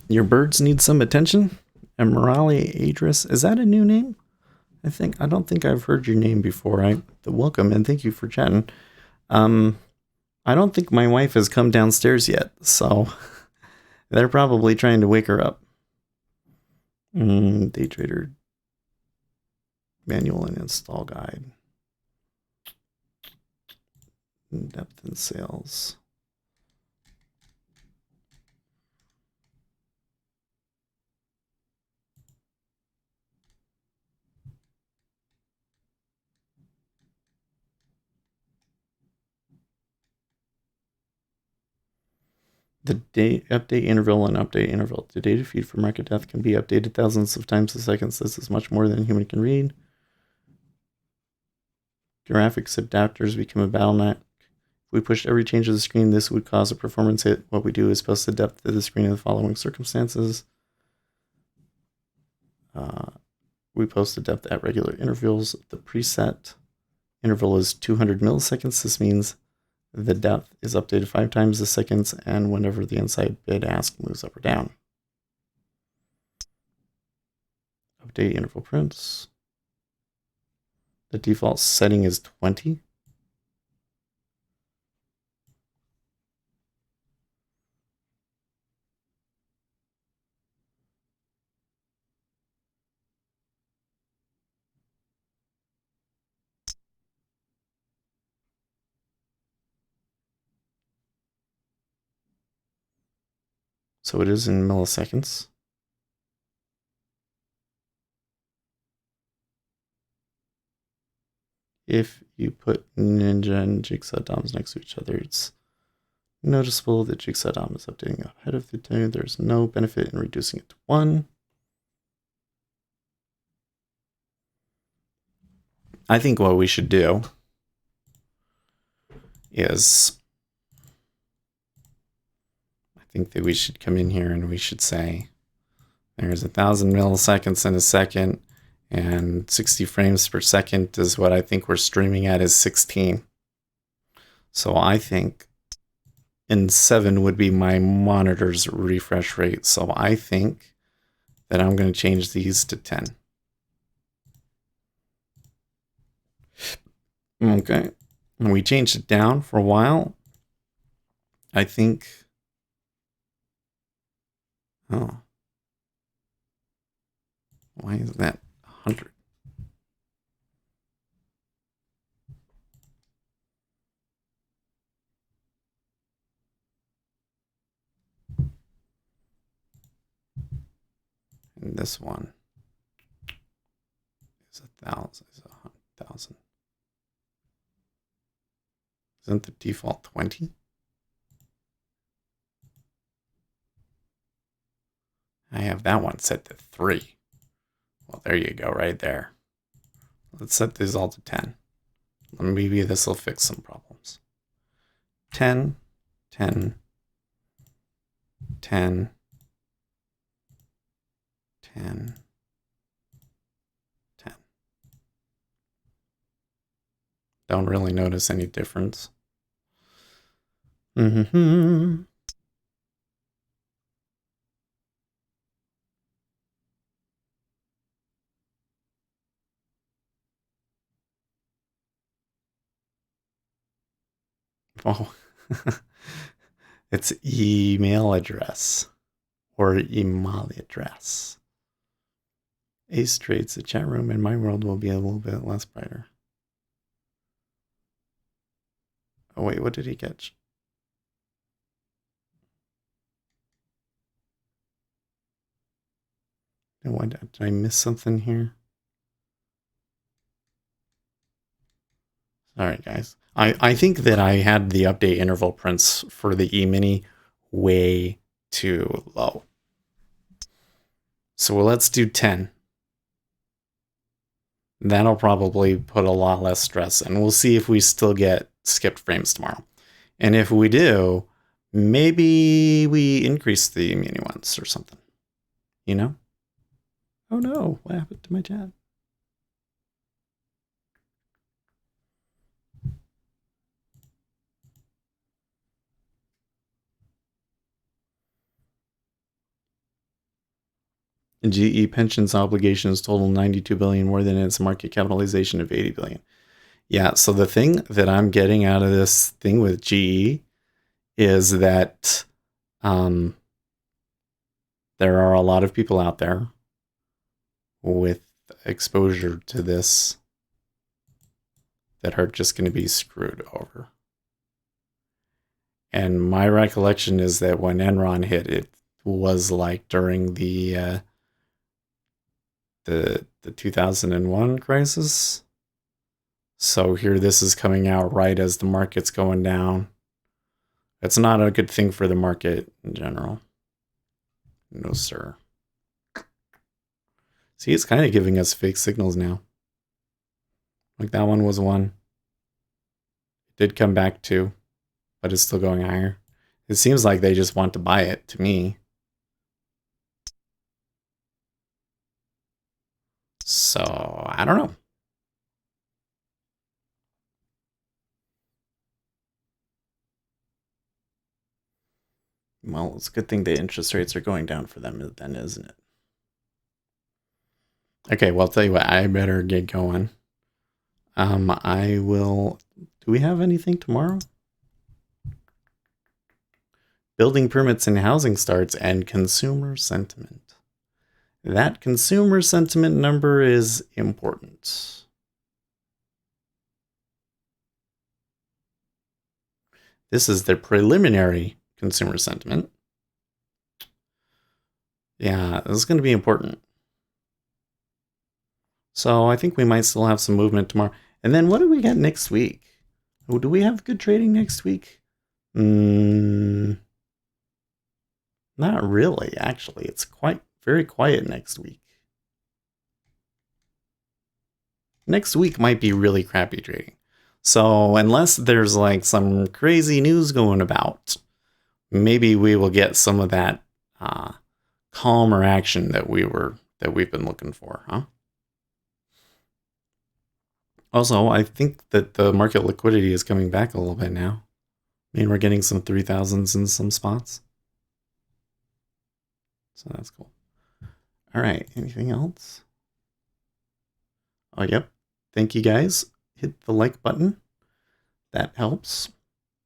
Your birds need some attention. Emerali Adris, is that a new name? I don't think I've heard your name before. Welcome and thank you for chatting. I don't think my wife has come downstairs yet, so they're probably trying to wake her up. Day trader manual and install guide. Depth in sales. The update interval and update interval. The data feed for market depth can be updated thousands of times a second. This is much more than a human can read. Graphics adapters become a bottleneck. If we pushed every change of the screen, this would cause a performance hit. What we do is post the depth of the screen in the following circumstances. We post the depth at regular intervals. The preset interval is 200 milliseconds. This means the depth is updated 5 times a second, and whenever the inside bid ask moves up or down. Update interval prints. The default setting is 20. So it is in milliseconds. If you put Ninja and Jigsaw DOMs next to each other, it's noticeable that Jigsaw DOM is updating ahead of the time. There's no benefit in reducing it to 1. I think what we should do is, I think that we should come in here and we should say there's 1,000 milliseconds in a second, and 60 frames per second is what I think we're streaming at is 16. So I think in 7 would be my monitor's refresh rate. So I think that I'm going to change these to 10. Okay. And we changed it down for a while. I think. Oh. Why is that 100? And this one is 1,000. Is 1,000. Isn't the default 20? I have that one set to 3. Well, there you go, right there. Let's set these all to 10. Maybe this will fix some problems. 10, 10, 10, 10, 10. Don't really notice any difference. Mm-hmm. Oh, it's email address or email address. Ace trades the chat room in my world will be a little bit less brighter. Oh wait, what did he catch? What, did I miss something here? All right, guys. I think that I had the update interval prints for the E-mini way too low. So let's do 10. That'll probably put a lot less stress, and we'll see if we still get skipped frames tomorrow. And if we do, maybe we increase the mini ones or something. You know? Oh no, what happened to my chat? GE pensions obligations total 92 billion, more than its market capitalization of 80 billion. Yeah, so the thing that I'm getting out of this thing with GE is that there are a lot of people out there with exposure to this that are just going to be screwed over. And my recollection is that when Enron hit, it was like during the 2001 crisis. So here this is coming out right as the market's going down. It's not a good thing for the market in general. No, sir. See, it's kind of giving us fake signals now. Like that one was one. It did come back too, but it's still going higher. It seems like they just want to buy it to me. So, I don't know. Well, it's a good thing the interest rates are going down for them then, isn't it? Okay, well, I'll tell you what, I better get going. I will... Do we have anything tomorrow? Building permits and housing starts and consumer sentiment. That consumer sentiment number is important. This is the preliminary consumer sentiment. Yeah, this is going to be important. So I think we might still have some movement tomorrow. And then what do we get next week? Oh, do we have good trading next week? Not really, actually. It's quite very quiet next week. Next week might be really crappy trading. So unless there's like some crazy news going about, maybe we will get some of that calmer action that we've been looking for, huh? Also, I think that the market liquidity is coming back a little bit now. I mean, we're getting some 3000s in some spots. So that's cool. All right, anything else? Oh, yep. Thank you guys. Hit the like button. That helps.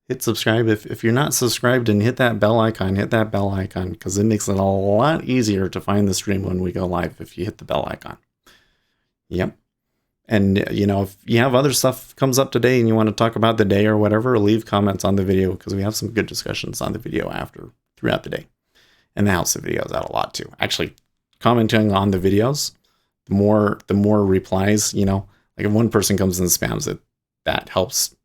Hit subscribe. If you're not subscribed, and hit that bell icon because it makes it a lot easier to find the stream when we go live if you hit the bell icon. Yep. And, you know, if you have other stuff comes up today and you want to talk about the day or whatever, leave comments on the video because we have some good discussions on the video throughout the day. And that helps the videos out a lot too. Actually, commenting on the videos, the more replies, you know, like if one person comes and spams it, that helps.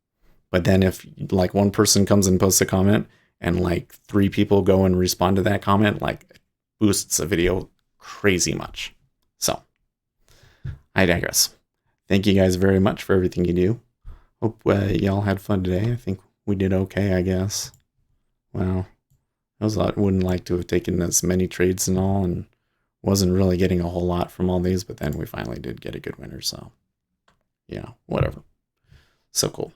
But then if like one person comes and posts a comment and like 3 people go and respond to that comment, like it boosts a video crazy much. So I digress. Thank you guys very much for everything you do. Hope y'all had fun today. I think we did okay, I guess. Well, I wouldn't like to have taken as many trades and all, and wasn't really getting a whole lot from all these, but then we finally did get a good winner, so yeah, whatever. So cool.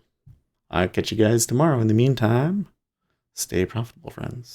I'll catch you guys tomorrow. In the meantime, stay profitable, friends.